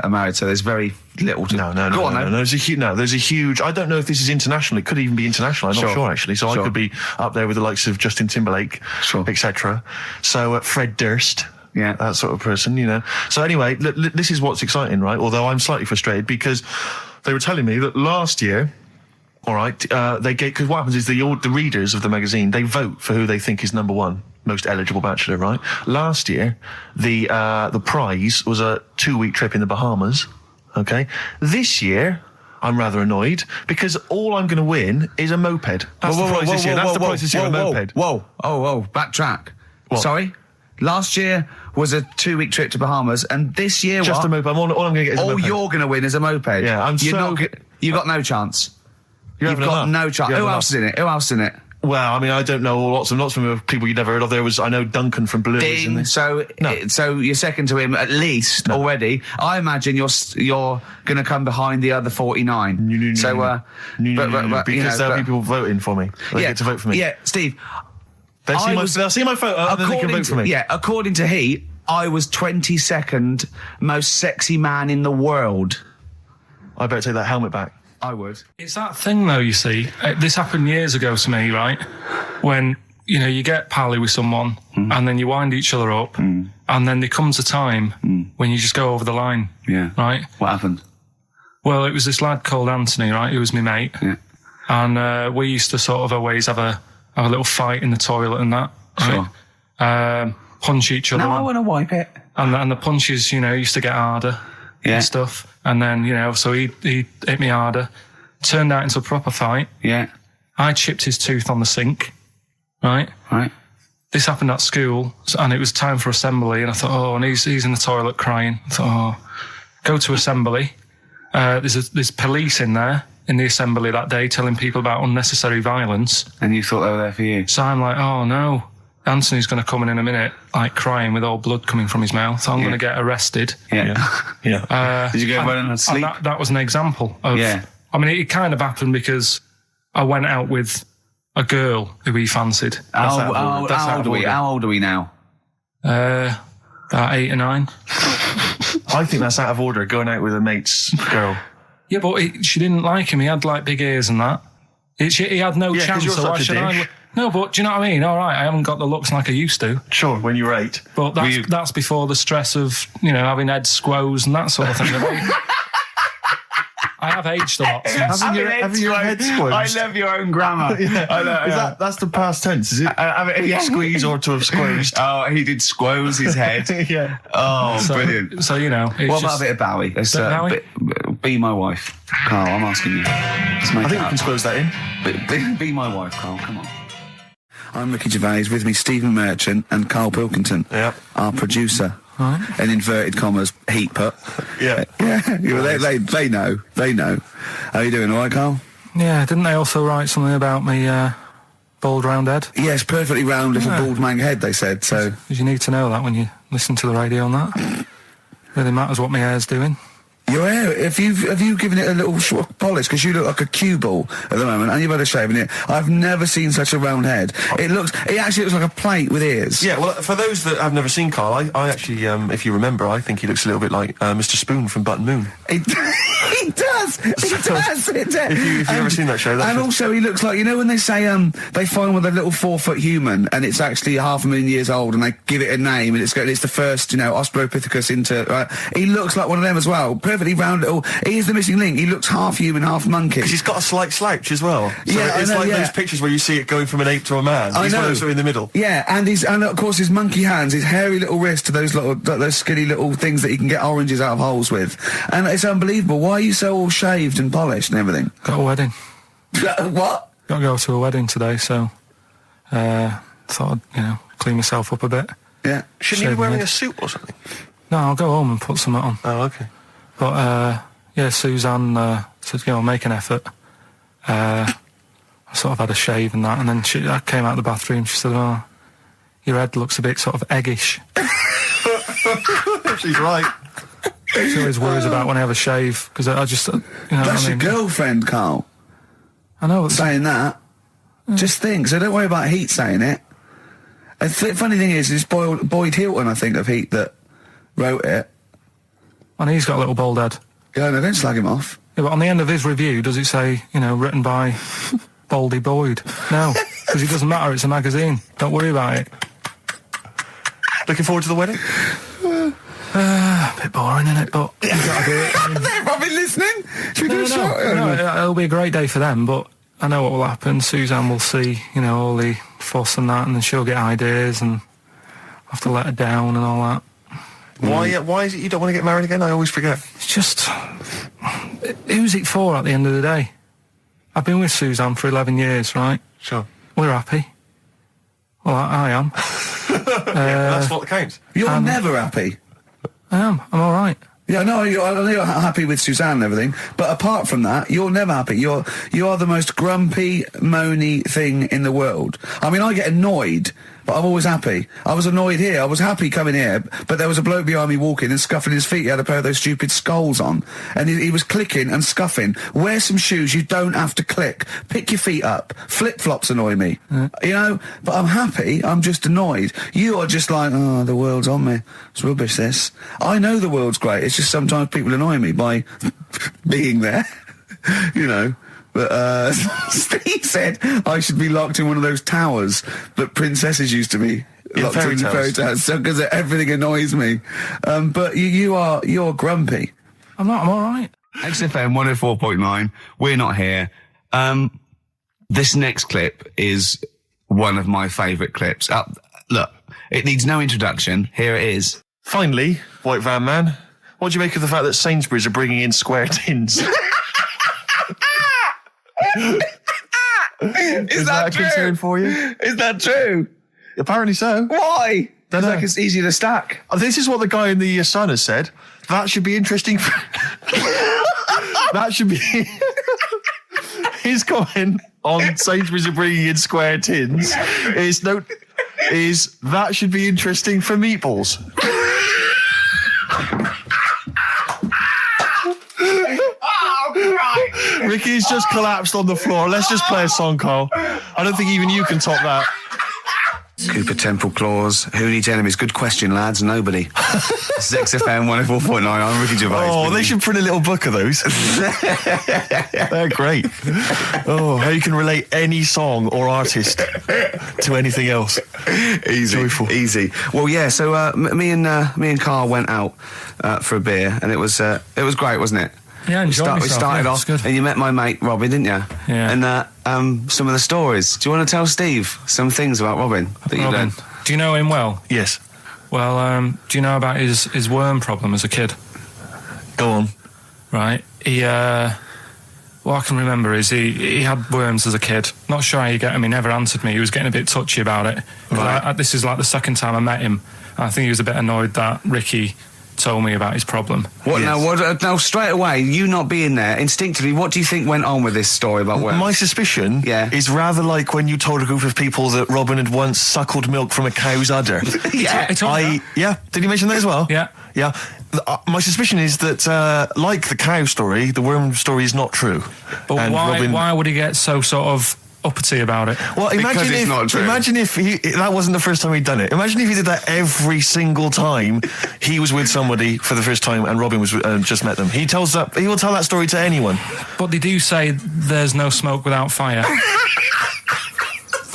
married, so there's very little to... No. Go on, There's a huge... I don't know if this is international. It could even be international. I'm not sure, actually. So I could be up there with the likes of Justin Timberlake, etc. So Fred Durst... Yeah, that sort of person, So anyway, this is what's exciting, right? Although I'm slightly frustrated because they were telling me that last year... All right, because what happens is the readers of the magazine, they vote for who they think is number one most eligible bachelor, right? Last year, the prize was a 2-week trip in the Bahamas. Okay, this year I'm rather annoyed because all I'm going to win is a moped. That's the prize this year. That's the prize this year, a moped. Whoa, backtrack. What? Sorry. Last year was a 2-week trip to Bahamas, and this year just a moped. All I'm going to get is a moped. All you're going to win is a moped. Yeah, you got no chance. You've got no chance. Who else is in it? Who else is in it? Well, I mean, I don't know lots of people you'd never heard of. I know Duncan from Blue. Ding. So you're second to him at least already. I imagine you're going to come behind the other 49. Because there'll be people voting for me. They get to vote for me. Yeah, Steve. They'll see my photo and then they can vote for me. Yeah, according to Heat, I was 22nd most sexy man in the world. I better take that helmet back. I would. It's that thing, though, you see. This happened years ago to me, right? When, you get pally with someone and then you wind each other up and then there comes a time when you just go over the line. Yeah. Right? What happened? Well, it was this lad called Anthony, right? He was my mate. Yeah. And we used to sort of always have a little fight in the toilet and that. Right? Sure. Punch each other. No, I want to wipe it. And the punches, used to get harder. And stuff. And then, so he hit me harder. Turned out into a proper fight. Yeah. I chipped his tooth on the sink. Right. This happened at school, and it was time for assembly, and I thought, and he's in the toilet crying. I thought, go to assembly. There's police in there in the assembly that day telling people about unnecessary violence. And you thought they were there for you? So I'm like, oh no. Anthony's going to come in a minute, like crying with all blood coming from his mouth. So I'm going to get arrested. Yeah. Did you go running and sleep? And that was an example of... Yeah. I mean, it kind of happened because I went out with a girl who he fancied. How old are we now? About 8 or 9. I think that's out of order, going out with a mate's girl. Yeah, but she didn't like him. He had, big ears and that. He had no chance. You're such a dick. No, but do you know what I mean? All right, I haven't got the looks like I used to. Sure, when you were 8. But that's before the stress of, having head squoze and that sort of thing. I have aged a lot since. Having your head squoze. I love your own grammar. I know, that's the past tense, is it? Squeeze or to have squozed. Oh, he did squoze his head. Yeah. Oh, brilliant. So, what about a bit of Bowie? Bit Be my wife. Carl, I'm asking you. Let's make I think it we up. can squeeze that in. Be my wife, Carl, come on. I'm Ricky Gervais, with me Stephen Merchant and Karl Pilkington, our producer. Right. In inverted commas, heat put. Yeah. They know. How you doing, all right, Carl? Yeah, didn't they also write something about me, bald round head? Yes, perfectly round little bald man head, they said, so... Because you need to know that when you listen to the radio and that. Really matters what my hair's doing. Your hair, have you given it a little polish? Because you look like a cue ball at the moment, and you've had a shave in it. I've never seen such a round head. It actually looks like a plate with ears. Yeah, well, for those that have never seen Carl, I actually, if you remember, I think he looks a little bit like Mr. Spoon from Button Moon. He does. If you've ever seen that show, and also he looks like, you know when they say they find with a little 4-foot human and it's actually 500,000 years old and they give it a name and it's the first, Australopithecus into. Right? He looks like one of them as well. Perfectly round little. He is the missing link. He looks half human, half monkey. Because he's got a slight slouch as well. So yeah, it's like those pictures where you see it going from an ape to a man. He's one of those in the middle. Yeah, and of course his monkey hands, his hairy little wrist to those skinny little things that he can get oranges out of holes with, and it's unbelievable. Why are you so all shaved and polished and everything? Got a wedding. What? Got to go to a wedding today, so thought I'd, clean myself up a bit. Yeah. Shouldn't you be wearing a suit or something? No, I'll go home and put something on. Oh, okay. But, Suzanne said, make an effort. I sort of had a shave and that, and then I came out of the bathroom, she said, oh, your head looks a bit sort of eggish. She's right. She always worries about when I have a shave, because I just, That's your girlfriend, Carl. I know. Saying that. Just think, so don't worry about Heat saying it. And funny thing is, it's Boyd Hilton, I think, of Heat that wrote it. And he's got a little bald head. Yeah, no, don't slag him off. Yeah, but on the end of his review, does it say, written by Baldy Boyd? No, because it doesn't matter, it's a magazine. Don't worry about it. Looking forward to the wedding? A bit boring, isn't it? But you've got to do it. They've probably listening. Should we do a shot? No, it'll be a great day for them, but I know what will happen. Suzanne will see, all the fuss and that, and then she'll get ideas, and I'll have to let her down and all that. Why is it you don't want to get married again? I always forget. It's just... Who's it for at the end of the day? I've been with Suzanne for 11 years, right? Sure. We're happy. Well, I am. That's what counts. You're never happy. I am. I'm all right. Yeah, no, I know you're happy with Suzanne and everything, but apart from that, you're never happy. You are the most grumpy, moany thing in the world. I mean, I get annoyed, but I'm always happy. I was annoyed here. I was happy coming here, but there was a bloke behind me walking and scuffing his feet. He had a pair of those stupid skulls on, and he was clicking and scuffing. Wear some shoes. You don't have to click. Pick your feet up. Flip-flops annoy me. But I'm happy. I'm just annoyed. You are just like, oh, the world's on me. It's rubbish, this. I know the world's great. It's just sometimes people annoy me by being there, But Steve said I should be locked in one of those towers that princesses used to be locked in fairy tales, so because everything annoys me. But you're grumpy. I'm not. I'm all right. XFM 104.9. We're not here. This next clip is one of my favourite clips. Look, it needs no introduction. Here it is. Finally, White Van Man, what do you make of the fact that Sainsbury's are bringing in square tins? Is that a concern for you? Is that true? Apparently so. Why? Don't know. Like it's easier to stack. This is what the guy in the Sun has said. That should be interesting. That should be his comment on Sainsbury's are bringing in square tins. Is that should be interesting for meatballs. Ricky's just collapsed on the floor. Let's just play a song, Carl. I don't think even you can top that. Cooper Temple Claws. Who needs enemies? Good question, lads. Nobody. This is XFM 104.9. I'm Ricky Gervais. Oh, they should print a little book of those. They're great. Oh, how you can relate any song or artist to anything else. Easy. Joyful. Easy. Well, yeah, so me and Karl went out for a beer, and it was great, wasn't it? Yeah, we started off, good. and you met my mate Robin, didn't you? Yeah. And some of the stories. Do you want to tell Steve some things about Robin that you've done? Do you know him well? Yes. Well, do you know about his worm problem as a kid? Go on. Right. he what I can remember is he had worms as a kid. Not sure how you get him. He never answered me. He was getting a bit touchy about it. Right. This is like the second time I met him. I think he was a bit annoyed that Ricky told me about his problem. What now? Straight away, you not being there, instinctively, what do you think went on with this story about worms? My suspicion is rather like when you told a group of people that Robin had once suckled milk from a cow's udder. Yeah. Did you mention that as well? Yeah. Yeah. My suspicion is that, like the cow story, the worm story is not true. But And why would he get so sort of uppity about it? Well, Because it's not true. Imagine if that wasn't the first time he'd done it. Imagine if he did that every single time he was with somebody for the first time and Robin was just met them. He will tell that story to anyone. But they do say there's no smoke without fire.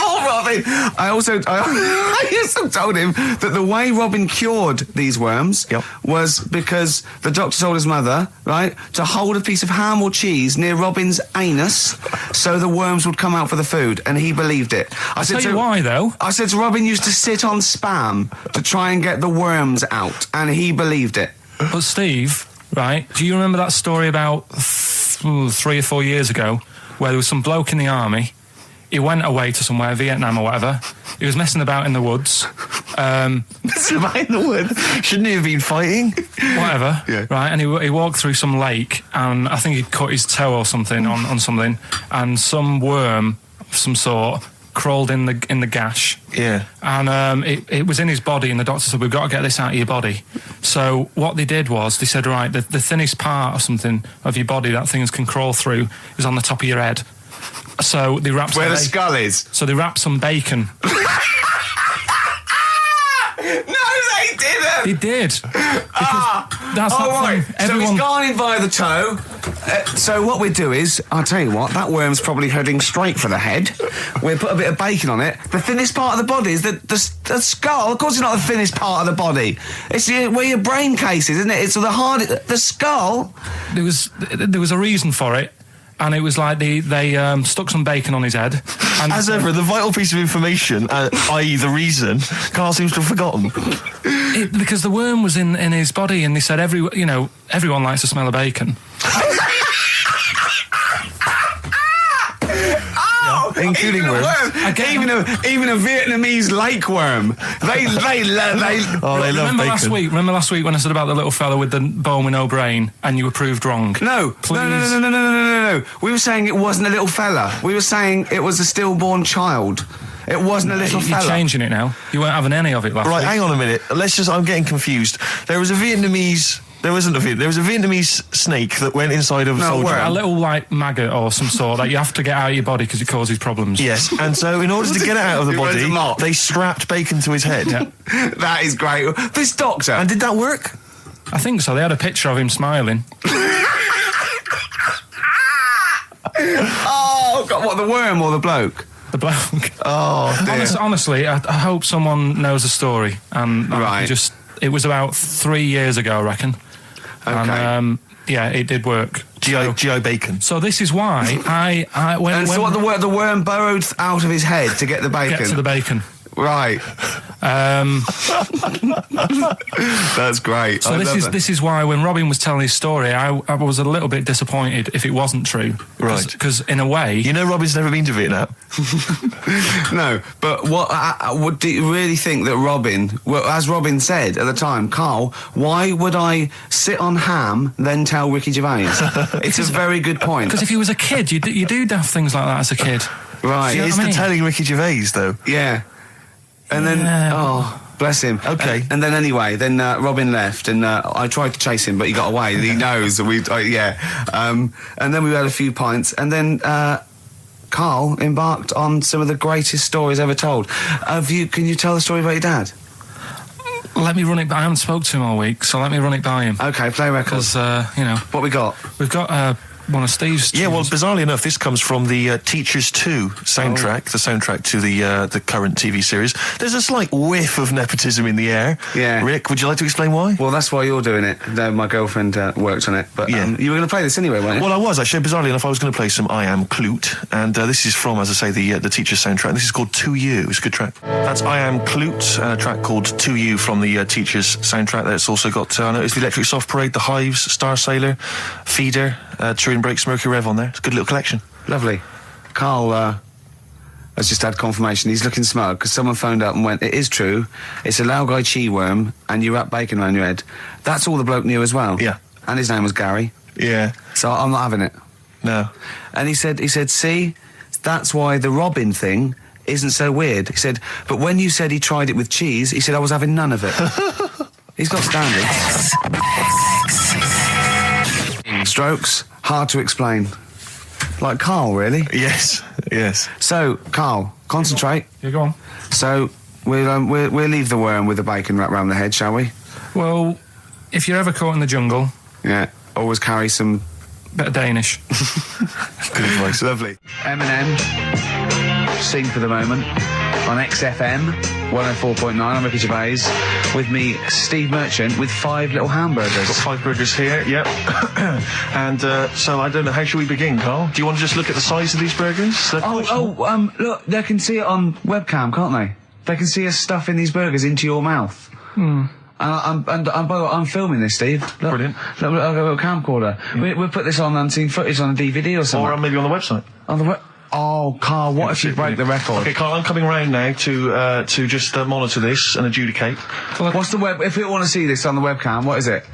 Oh, Robin! I also told him that the way Robin cured these worms was because the doctor told his mother, right, to hold a piece of ham or cheese near Robin's anus so the worms would come out for the food, and he believed it. I'll tell you why, though. I said to Robin used to sit on spam to try and get the worms out, and he believed it. But Steve, right, do you remember that story about 3 or 4 years ago where there was some bloke in the army? He went away to somewhere, Vietnam or whatever. He was messing about in the woods. Messing about in the woods? Shouldn't he have been fighting? Whatever. Yeah. Right, and he walked through some lake, and I think he'd cut his toe or something on something, and some worm of some sort crawled in the gash. Yeah. And it was in his body, and the doctor said, we've got to get this out of your body. So what they did was, they said, right, the thinnest part or something of your body that things can crawl through is on the top of your head. So they wrapped Where the skull is. So they wrapped some bacon. No, they didn't! They did. That's right. thing. So he's gone in by the toe. So what we do is, I'll tell you what, that worm's probably heading straight for the head. We'll put a bit of bacon on it. The thinnest part of the body is the skull. Of course it's not the thinnest part of the body. It's where your brain case is, isn't it? It's the skull. There was a reason for it. And it was like they stuck some bacon on his head. And As ever, the vital piece of information, i.e. the reason, Karl seems to have forgotten. Because the worm was in his body, and they said everyone likes the smell of bacon. Including worms. Even a Vietnamese lake worm. They love Remember bacon. Remember last week when I said about the little fella with the bone with no brain, and you were proved wrong? No. Please. No. We were saying it wasn't a little fella. We were saying it was a stillborn child. It wasn't a little fella. You're changing it now. You weren't having any of it last week. Right, hang on a minute. I'm getting confused. There was a Vietnamese snake that went inside of a soldier. A little like maggot or some sort that you have to get out of your body because it causes problems. Yes, and so in order to get it out of the body, they strapped bacon to his head. Yeah. That is great. This doctor. And did that work? I think so. They had a picture of him smiling. Oh, God, what, the worm or the bloke? The bloke. Oh, dear. Honestly, I hope someone knows the story. And Right. it was about 3 years ago, I reckon. Okay. And it did work. GI bacon. So this is why the worm burrowed out of his head to get the bacon. get to the bacon. Right. That's great. So this is why when Robin was telling his story, I was a little bit disappointed if it wasn't true. Right. Because in a way, You know Robin's never been to Vietnam. No, but what do you really think that Robin? Well, as Robin said at the time, Karl, why would I sit on ham then tell Ricky Gervais? It's a very good point. because if you was a kid, you do daft things like that as a kid. Right. You know It's what I the mean? telling Ricky Gervais, though. Yeah. And then, bless him. Okay. And then anyway, Robin left, and I tried to chase him, but he got away. He knows. And then we had a few pints, and then Karl embarked on some of the greatest stories ever told. Can you tell the story about your dad? Let me run it by. I haven't spoke to him all week, so let me run it by him. Okay, play records. Because What we got? we've got one of Steve's. Yeah, well, tunes. bizarrely enough, this comes from the Teachers 2 soundtrack, the soundtrack to the current TV series. There's a slight whiff of nepotism in the air. Yeah. Rick, would you like to explain why? Well, that's why you're doing it. No, my girlfriend worked on it, but Yeah. you were going to play this anyway, weren't you? Well, I was actually. Bizarrely enough, I was going to play some I Am Clute, and this is from, as I say, the Teachers soundtrack. This is called To You. It's a good track. That's I Am Clute, a track called To You from the Teachers soundtrack. That's also got, I know it's the Electric Soft Parade, The Hives, Star Sailor, Feeder, Turin Brakes, Mercury Rev on there. It's a good little collection. Lovely. Karl has just had confirmation. He's looking smug because someone phoned up and went, it is true. It's a Laogai chi worm and you wrap bacon around your head. That's all the bloke knew as well. Yeah. And his name was Gary. Yeah. So I'm not having it. No. And he said, see, that's why the Robin thing isn't so weird. He said, but when you said he tried it with cheese, he said I was having none of it. He's got standards. Strokes, hard to explain. Like Karl, really. Yes. Yes. So, Karl, concentrate. Yeah, go on. So, we'll leave the worm with the bacon wrapped round the head, shall we? Well, if you're ever caught in the jungle, Yeah. Always carry some... bit of Danish. Good advice. Lovely. Eminem, Sing for the Moment, on XFM 104.9. I'm Ricky Gervais. With me, Steve Merchant, with 5 little hamburgers. Got 5 burgers here, yep. And so I don't know, how should we begin, Karl? Do you want to just look at the size of these burgers? Look, they can see it on webcam, can't they? They can see us stuffing these burgers into your mouth. And by the way, I'm filming this, Steve. Look, Brilliant. Look, I've got a little camcorder. Yeah. We'll put this on unseen footage on a DVD or something. Or maybe on the website. On the Oh, Karl, what if you break the record? Okay, Karl, I'm coming round now to just monitor this and adjudicate. What's the web? If we want to see this on the webcam, what is it?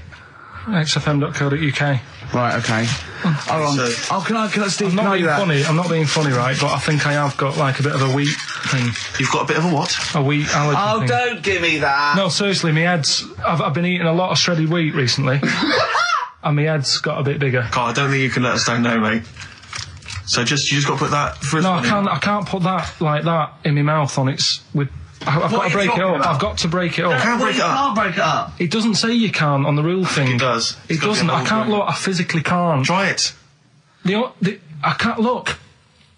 xfm.co.uk. Right, okay. Hold on. So- Can I, Steve, I'm can not I do being that? funny. I'm not being funny, right? But I think I have got like a bit of a wheat thing, You've got a bit of a what? a wheat allergy Oh, thing. don't give me that. No, seriously, my head's... I've been eating a lot of shredded wheat recently, and my head's got a bit bigger. Karl, I don't think you can let us down now, mate. So you just got to put that first No, one in. I can't put that like that in my mouth on its... I've got to break it up. I've got to break it up. Can't break it up. Can't break it up. It doesn't say you can on the rule thing. It does. It It's got to be doesn't. a I whole can't thing. look. I physically can't. Try it. I can't look.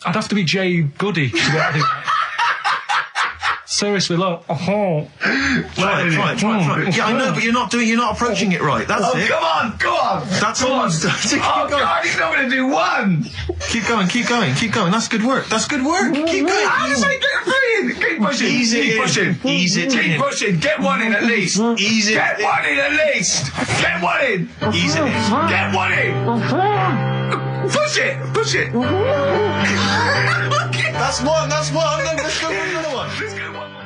I'd have to be Jay Goody to be able to do that. Seriously, look. Try it. Yeah, I know, but you're not approaching it right. That's it. Come on, go on. That's all I'm doing. Keep going. God, he's not going to do one. Keep going. That's good work. Keep going. How does it get free? Keep pushing. Ease it Keep in. pushing. Ease it Keep in. pushing. Get one in at least. Ease it Get in. one in at least. Get one in. Ease it in. Get one in. Push it. Push it. That's one. Let's go with another one. Let's go one more.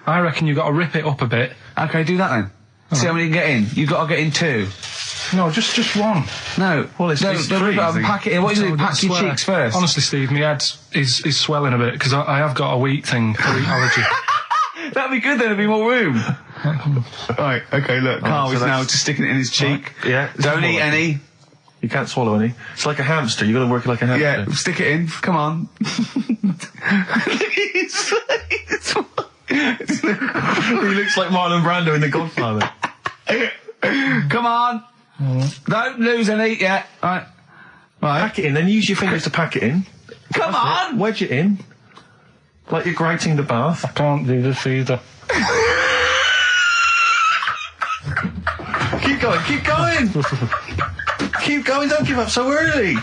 I reckon you've got to rip it up a bit. Okay, do that then. See how many you can get in. You've got to get in 2. No, just one. No. Well, it's no, three, pack it in. What do you do? I Pack your swear. cheeks first. Honestly, Steve, my head is swelling a bit because I have got a wheat thing, a wheat allergy. That'd be good then, there'd be more room. Right, okay, look, Karl so is now that's- just sticking it in his cheek. Yeah. Don't eat any. You can't swallow any. It's like a hamster. You've got to work it like a hamster. Yeah, stick it in. Come on. He looks like Marlon Brando in The Godfather. Come on. Don't lose any yet. Right. Pack it in, then use your fingers to pack it in. Come on. Wedge it in. Like you're grouting the bath. I can't do this either. Keep going. Keep going, don't give up so early.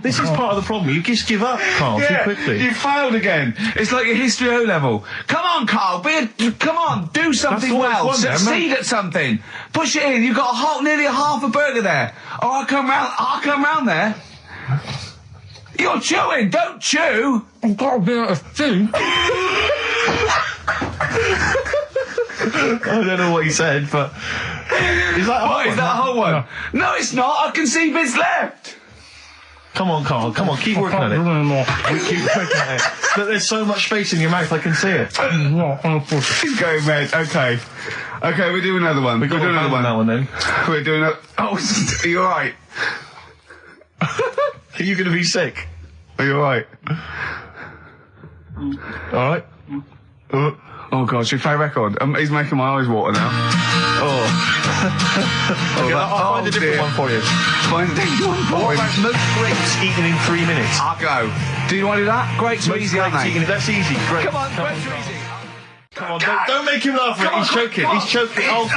This is part of the problem. You just give up, Karl, too quickly. You failed again. It's like your history O level. Come on, Karl. Come on. Do something all well. it's one there, Succeed at something. Push it in. You've got nearly a half a burger there. Oh, I'll come round there. You're chewing. Don't chew. I've got a bit of food. I don't know what he said, but... Is that a whole What, is that a whole one? No, it's not. I can see bits left. Come on, Karl. Come on, keep working at it. Keep working at it. Look, there's so much space in your mouth, I can see it. He's going red. Okay. Okay, we'll do another one. We'll do another one. That one then. We're doing a... Oh, are you alright? Are you going to be sick? Are you alright? Alright. Oh, God, should we play a record? He's making my eyes water now. Okay, I'll find a different one for you. Find a different one for What him. about most grapes eaten in 3 minutes? I'll go. Do you want to do that? Grapes are easy, aren't Grapes they? eaten, that's easy. Great. Come on, grapes are easy. Come on, don't make him laugh. He's choking. He's choking. Oh,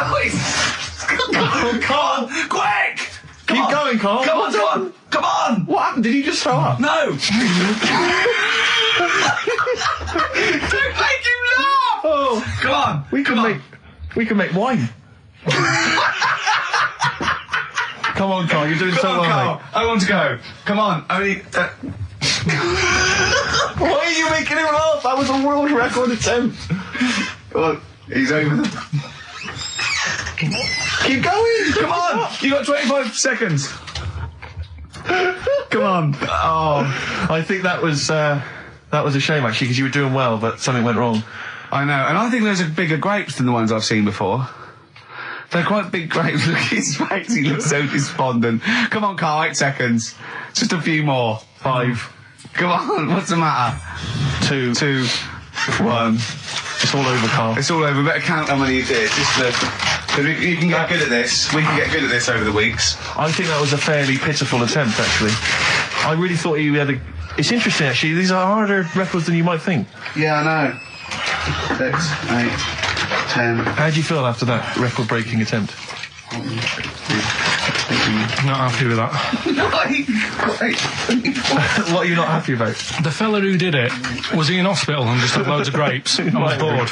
Karl. Quick! Keep going, Karl. Come on, Tom! Come on! What happened? Did you just throw up? No! Don't make him laugh! Oh, Come on! we can make wine. Come on, Carl, you're doing so well, Carl. mate. I want to go. Come on. Only. Why are you making him laugh? That was a world record attempt. Come on. He's over them. Keep going. Come on. You got 25 seconds. Come on. Oh, I think that was a shame, actually, because you were doing well, but something went wrong. I know, and I think those are bigger grapes than the ones I've seen before. They're quite big grapes. Look at his face, he looks so despondent. Come on, Carl, 8 seconds. Just a few more. 5. Come on, what's the matter? 2. 2, 1. It's all over, Carl. It's all over. Better count how many you did. You can get good at this. We can get good at this over the weeks. I think that was a fairly pitiful attempt, actually. I really thought you had a... It's interesting, actually. These are harder records than you might think. Yeah, I know. 6, 8, 10. How do you feel after that record-breaking attempt? Not happy with that. What are you not happy about? The fella who did it, was he in hospital and just had loads of grapes? I was bored.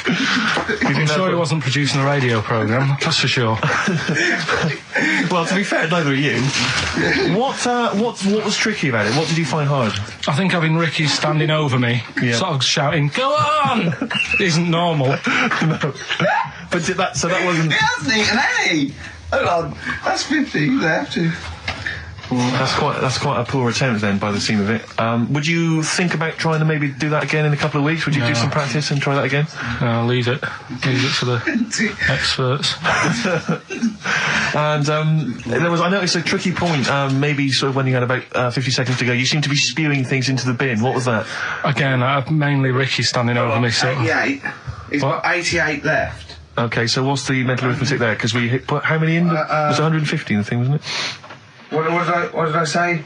I'm sure he wasn't producing a radio programme, that's for sure. Well, to be fair, neither are you. What was tricky about it? What did you find hard? I think having Ricky standing over me, sort of shouting, "Go on!" isn't normal. No. But that wasn't... He hasn't eaten any! Hold on, that's 50, you have to. That's quite a poor attempt then, by the seam of it. Would you think about trying to maybe do that again in a couple of weeks? Would you do some practice and try that again? No, leave it. Leave it for the experts. And I noticed a tricky point, maybe sort of when you had about 50 seconds to go, you seemed to be spewing things into the bin. What was that? Again, mainly Ricky standing over me, so... 88. He's got 88 left. Okay, so what's the mental arithmetic there? Because we put how many in? It was 150 in the thing, wasn't it? What did I say?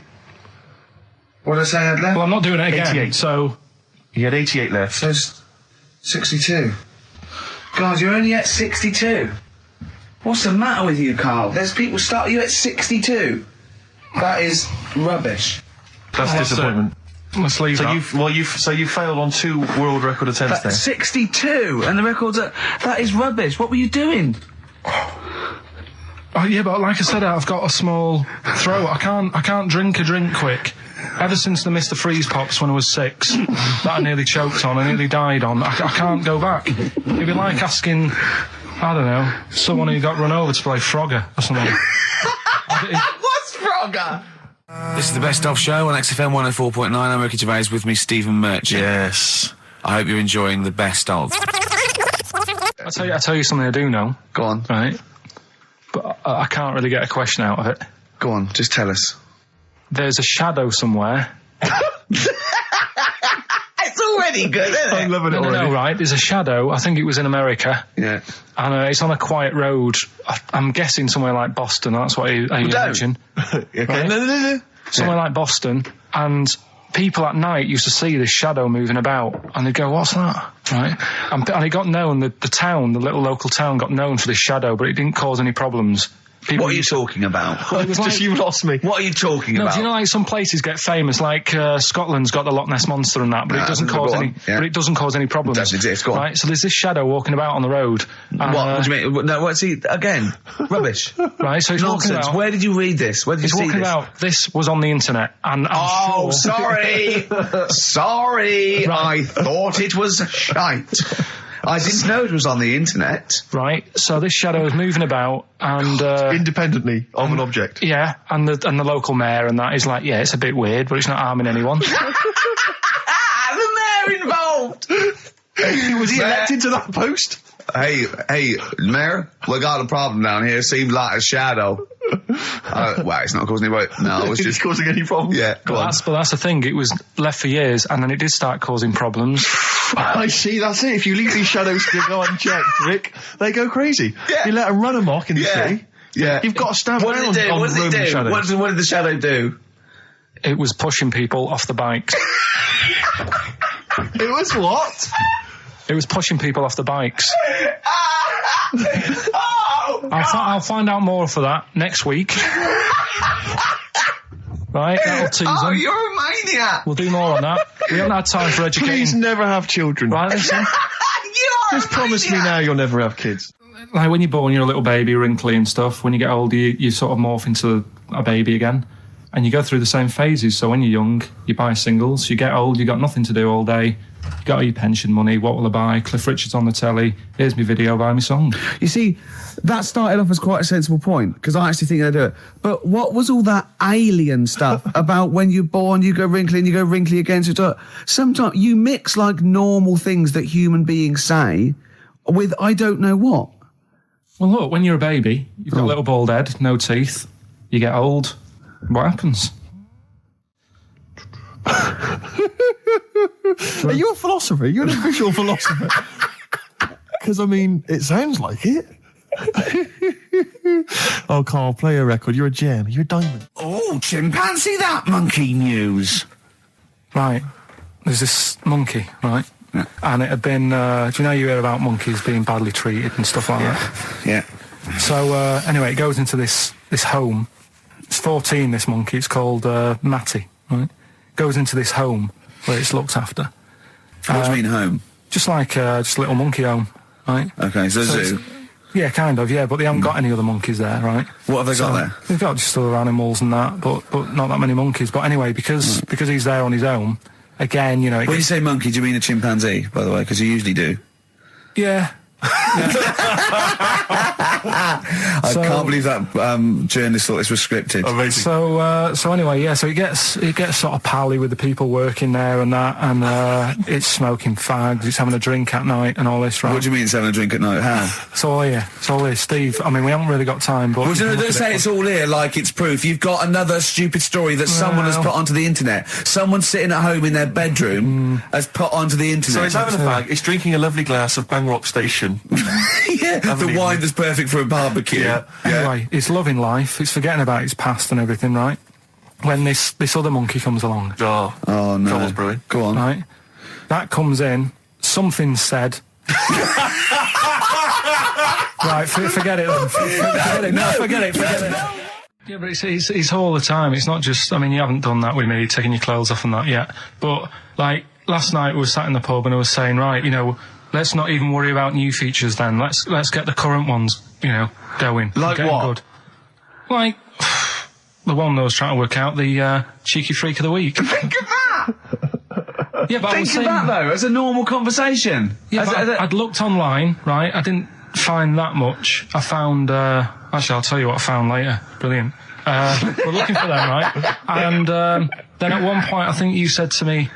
What did I say I had left? Well, I'm not doing it again, 88. so... You had 88 left. So it's 62. God, you're only at 62. What's the matter with you, Carl? There's people start you at 62. That is rubbish. That's disappointment. Let's leave that. So you failed on 2 world record attempts there. 62, and the record's that is rubbish. What were you doing? Oh, yeah, but like I said, I've got a small throat. I can't drink a drink quick. Ever since the Mr. Freeze Pops when I was 6, that I nearly choked on, I nearly died on, I can't go back. It'd be like asking, I don't know, someone who got run over to play Frogger or something. What's Frogger? This is the Best Of Show on XFM 104.9. I'm Ricky Gervais, with me Stephen Merchant. Yes. I hope you're enjoying the Best Of. I tell you something I do know. Go on. Right? But I can't really get a question out of it. Go on, just tell us. There's a shadow somewhere. It's already good, isn't it? I'm loving it already. No, right, there's a shadow, I think it was in America. Yeah. And it's on a quiet road. I'm guessing somewhere like Boston, that's what I imagine. Okay. Right? No. Somewhere like Boston, and people at night used to see this shadow moving about, and they'd go, "What's that?" Right? And it got known, the town, the little local town got known for this shadow, but it didn't cause any problems. What are you talking about? Well, it was like, you lost me. What are you talking about? Do you know, like some places get famous, like Scotland's got the Loch Ness Monster and that, but it doesn't cause any. Yeah. But it doesn't cause any problems. It doesn't exist. Go on. Right? So there's this shadow walking about on the road. What do you mean? No, what's he again? Rubbish. Right? So he's walking Nonsense. about. Where did you read this? Where did you He's see walking this? about. This was on the internet, and I'm sure. Sorry. Sorry. Right. I thought it was shite. I didn't know it was on the internet. Right. So this shadow is moving about, and Independently of an object. yeah, and the local mayor and that is like, yeah, it's a bit weird, but it's not harming anyone. The mayor involved. Was he elected to that post? Hey, Mayor, we got a problem down here. Seems like a shadow. Well, it's not causing any. No, it's just causing any problems. Yeah, But that's the thing. It was left for years, and then it did start causing problems. I see, that's it. If you leave these shadows to go unchecked, Rick, they go crazy. Yeah. You let them run amok in the city. Yeah. You've got to stand What down did it do? on What did it roaming do? shadows. What did the shadow do? It was pushing people off the bikes. It was what? It was pushing people off the bikes. I'll find out more for that next week. Right, that'll tease them. You're a maniac. We'll do more on that. We haven't had time for educating. Please never have children. Right, listen. You are Just promise me now you'll never have kids. like when you're born, you're a little baby, wrinkly and stuff. When you get older, you sort of morph into a baby again. And you go through the same phases. So when you're young, you buy singles. You get old, you got nothing to do all day. You got all your pension money. What will I buy? Cliff Richard's on the telly. Here's my video, buy me song. You see, that started off as quite a sensible point, because I actually think they do it. But what was all that alien stuff about when you're born, you go wrinkly and you go wrinkly again? So sometimes you mix like normal things that human beings say with I don't know what. Well, look, when you're a baby, you've got a little bald head, no teeth. You get old. What happens? Are you a philosopher? Are you an official philosopher? Because, I mean, it sounds like it. Oh, Karl, play a record. You're a gem. You're a diamond. Oh, chimpanzee that monkey news. Right. There's this monkey, right? Yeah. And it had been, do you know you hear about monkeys being badly treated and stuff like that? Yeah. So, anyway, it goes into this home. It's 14, this monkey. It's called Matty, right? Goes into this home where it's looked after. What do you mean home? Just like just a little monkey home, right? Okay, so zoo. Yeah, kind of, yeah, but they haven't got any other monkeys there, right? What have they got there? They've got just other animals and that, but not that many monkeys. But anyway, because he's there on his own, again, you know... When you say monkey, do you mean a chimpanzee, by the way? Because you usually do. Yeah. I can't believe that journalist thought this was scripted. Amazing. So anyway, yeah. So he gets sort of pally with the people working there and that, and it's smoking fags. It's having a drink at night and all this, right? What do you mean it's having a drink at night? How? It's all here, Steve. I mean, we haven't really got time, but Well, don't say it's all here like it's proof. You've got another stupid story that someone has put onto the internet. Someone sitting at home in their bedroom has put onto the internet. So it's having a fag. It's drinking a lovely glass of Bang Rock Station. Yeah, the wine that's perfect for a barbecue. Yeah. Anyway, it's loving life. It's forgetting about its past and everything, right? When this other monkey comes along, Oh no. Trouble's brewing. Go on. right? That comes in. Something's said. Right, forget it then. Forget it. No, forget it. Yeah, but it's all the time. It's not just, I mean, you haven't done that with me, taking your clothes off and that yet. But, like, last night we were sat in the pub and I was saying, right, you know, let's not even worry about new features then. Let's get the current ones, you know, going. Like what? Good. Like, the one that I was trying to work out, the cheeky freak of the week. Think of that! Yeah, but I was Think of that, though, as a normal conversation. Yeah, but I'd looked online, right? I didn't find that much. I found, actually, I'll tell you what I found later. Brilliant. We're looking for them, right? And then at one point, I think you said to me,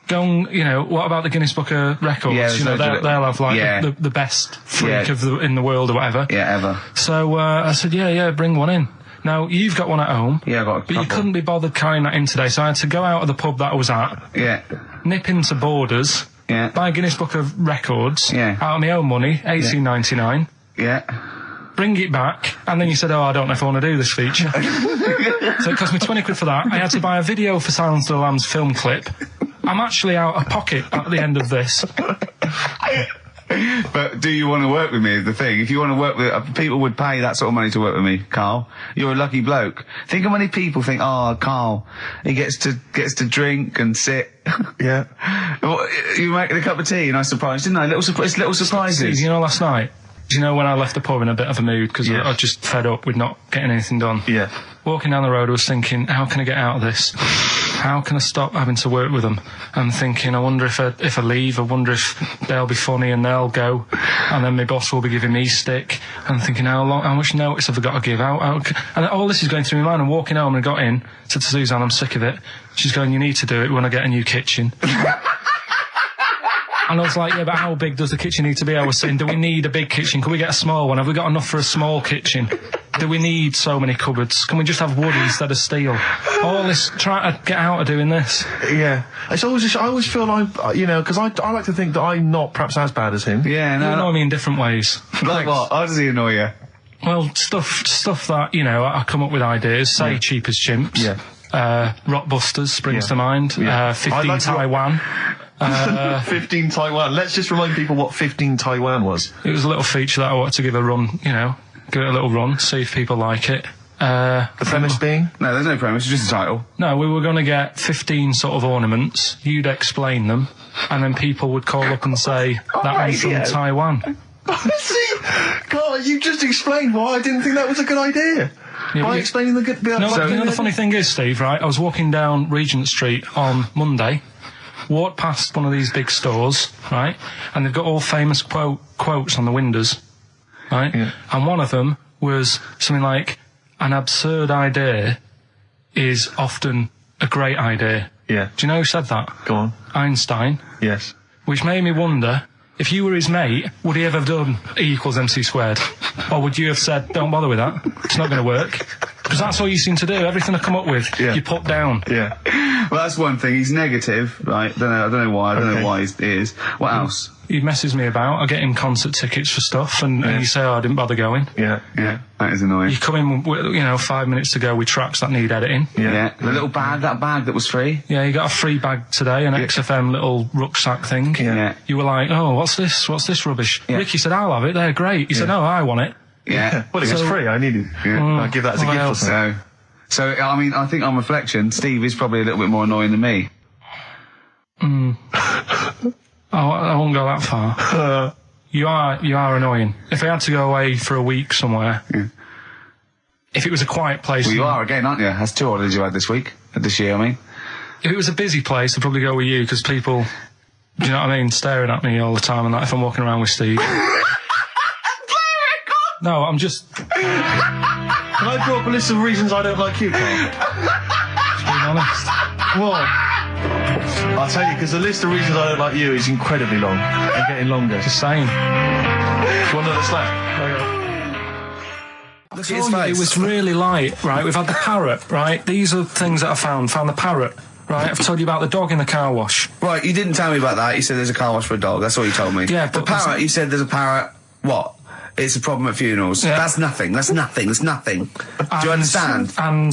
go and, you know, what about the Guinness Book of Records? Yeah, you know, they'll have, like, the best freak in the world or whatever. Yeah, ever. So I said, yeah, bring one in. Now, you've got one at home. Yeah, I got a But you couple. couldn't be bothered carrying that in today, so I had to go out of the pub that I was at, Yeah. nip into Borders, Yeah. buy a Guinness Book of Records, Yeah. out of my own money, $18.99, Yeah. bring it back, and then you said, I don't know if I want to do this feature. So it cost me 20 quid for that. I had to buy a video for Silence of the Lambs film clip. I'm actually out of pocket at the end of this. But do you want to work with me is the thing. If you want to work with... people would pay that sort of money to work with me, Karl. You're a lucky bloke. Think how many people think, Karl, he gets to drink and sit. Yeah. Well, you were making a cup of tea and I surprised, didn't I? Little surprises. You know, last night, do you know when I left the pub in a bit of a mood because I was just fed up with not getting anything done? Yeah. Walking down the road, I was thinking, how can I get out of this? How can I stop having to work with them? And thinking, I wonder if I leave, I wonder if they'll be funny and they'll go, and then my boss will be giving me stick. And thinking, how much notice have I got to give out? And all this is going through my mind. I'm walking home and I got in, said to Suzanne, I'm sick of it. She's going, you need to do it when I get a new kitchen. And I was like, yeah, but how big does the kitchen need to be? I was saying, do we need a big kitchen? Can we get a small one? Have we got enough for a small kitchen? Do we need so many cupboards? Can we just have wood instead of steel? All this, trying to get out of doing this. Yeah. It's always, I always feel like, you know, because I like to think that I'm not perhaps as bad as him. Yeah, You no. annoy me in different ways. Like what? How does he annoy you? Well, stuff that, you know, I come up with ideas, say Cheap as Chimps. Yeah. Rockbusters springs to mind. Yeah. 15 I like Taiwan. 15 Taiwan. Let's just remind people what 15 Taiwan was. It was a little feature that I wanted to give a run, you know, give it a little run, see if people like it. The premise being? No, there's no premise, it's just a title. No, we were going to get 15 sort of ornaments, you'd explain them, and then people would call up and say, that one's from Taiwan. See, God, you just explained why I didn't think that was a good idea. Yeah, By explaining the good bit. No, you know the funny thing is, Steve, right? I was walking down Regent Street on Monday, walked past one of these big stores, right? And they've got all famous quotes on the windows, right? Yeah. And one of them was something like, an absurd idea is often a great idea. Yeah. Do you know who said that? Go on. Einstein. Yes. Which made me wonder, if you were his mate, would he ever have done E = MC squared? Or would you have said, don't bother with that, it's not going to work? Because that's all you seem to do. Everything I come up with, you put down. Yeah. Well, that's one thing. He's negative, right? I don't know why. I don't know why he is. What else? He messes me about. I get him concert tickets for stuff, and you say, oh, I didn't bother going. Yeah. Yeah, that is annoying. You come in, with, 5 minutes to go with tracks that need editing. Yeah. The little bag, that bag that was free. Yeah, you got a free bag today, an XFM little rucksack thing. Yeah. You were like, oh, what's this? What's this rubbish? Yeah. Ricky said, I'll have it. They're great. He said, no, I want it. Yeah. Well, it was free. I need it. I'll give that as a gift or something. So, I mean, I think on reflection, Steve is probably a little bit more annoying than me. I won't go that far. You are annoying. If I had to go away for a week somewhere, if it was a quiet place... Well, you are again, aren't you? That's 2 holidays you had this year, I mean. If it was a busy place, I'd probably go with you, because people, do you know what I mean, staring at me all the time and that if I'm walking around with Steve. No, I'm just... Can I draw up a list of reasons I don't like you, Carl? Just being honest. What? I'll tell you, because the list of reasons I don't like you is incredibly long and getting longer. Just saying. Do you want another slap? Look at his face. It was really light, right? We've had the parrot, right? These are things that I found. Found the parrot, right? I've told you about the dog in the car wash. Right, you didn't tell me about that. You said there's a car wash for a dog. That's all you told me. Yeah, the but parrot, you said there's a parrot. What? It's a problem at funerals. Yeah. That's nothing. That's nothing. That's nothing. Do you understand? And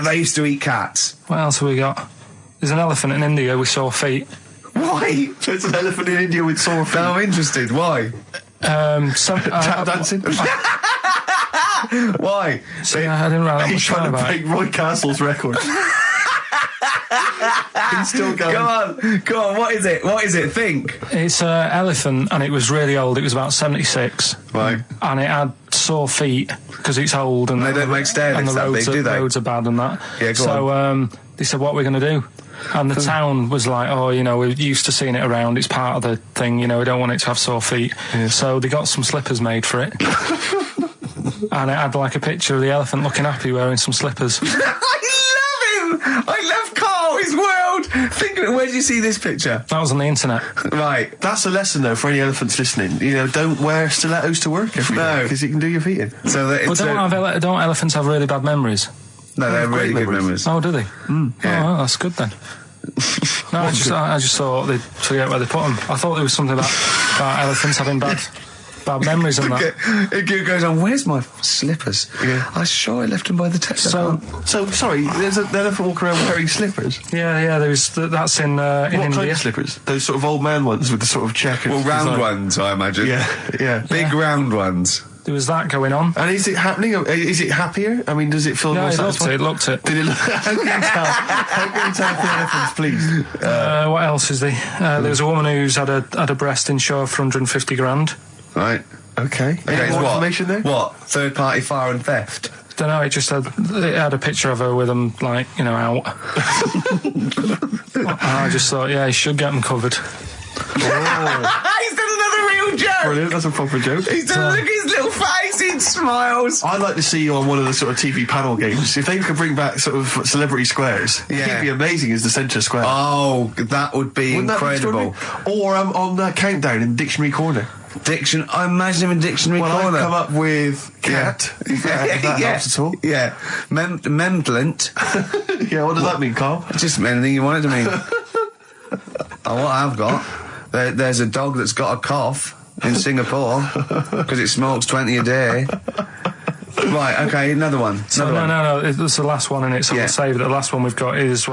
They used to eat cats. what else have we got? There's an elephant in India with sore feet. Why? There's an elephant in India with sore feet. Now I'm interested. Why? Tap dancing? Why? I didn't write that He's much trying down to about break it. Roy Castle's record. He's still going. Go on, what is it? What is it? Think. It's an elephant, and it was really old. It was about 76. Right. And it had sore feet because it's old, and They don't make stair and lifts the that roads, big, do they? roads are bad and that. Yeah, go so they said, what are we going to do? And the town was like, oh, we're used to seeing it around. It's part of the thing, we don't want it to have sore feet. Yeah. So they got some slippers made for it. And it had like a picture of the elephant looking happy wearing some slippers. I love him! I love Carl, his world! Think of it, where did you see this picture? That was on the internet. Right. That's a lesson, though, for any elephants listening. Don't wear stilettos to work every day, because you can do your feet in. So that it's Well, don't elephants have really bad memories? no, they're really good memories. Oh, do they? Yeah. Oh, well, that's good then. No, I just thought they'd forget where they put them. I thought there was something about elephants having bad memories and that. It goes on, where's my slippers? Yeah. I'm sure I left them by the taxi. So sorry, there's an elephant walking around wearing slippers? Yeah, that's in What India. kind of slippers? Those sort of old man ones with the sort of checkered Well, round design. ones, I imagine. Yeah. Big round ones. There was that going on. And is it happening? Is it happier? I mean, does it feel more Yeah, satisfying? it looked it. Did it look... How can you tell? How can you tell for elephants, please? What else is there? There was a woman who's had a breast insured for 150 grand. Right. Okay. Any more information there? What? Third party fire and theft? Don't know, it had a picture of her with them, out. I just thought, he should get them covered. He's done another real joke! Brilliant, that's a proper joke. He's done, look at his little face, he smiles. I'd like to see you on one of the sort of TV panel games. If they could bring back sort of celebrity squares, he'd be amazing as the centre square. Oh, that would be incredible. Or on that countdown in Dictionary Corner. I imagine him in Dictionary Corner. I've come up with cat, if that helps at all. Yeah. Memblent. Yeah, what does that mean, Carl? Just anything you want it to mean. What I've got, there's a dog that's got a cough in Singapore because it smokes 20 a day. Right, okay, another one. No, it's the last one in it, so we'll save it. The last one we've got is...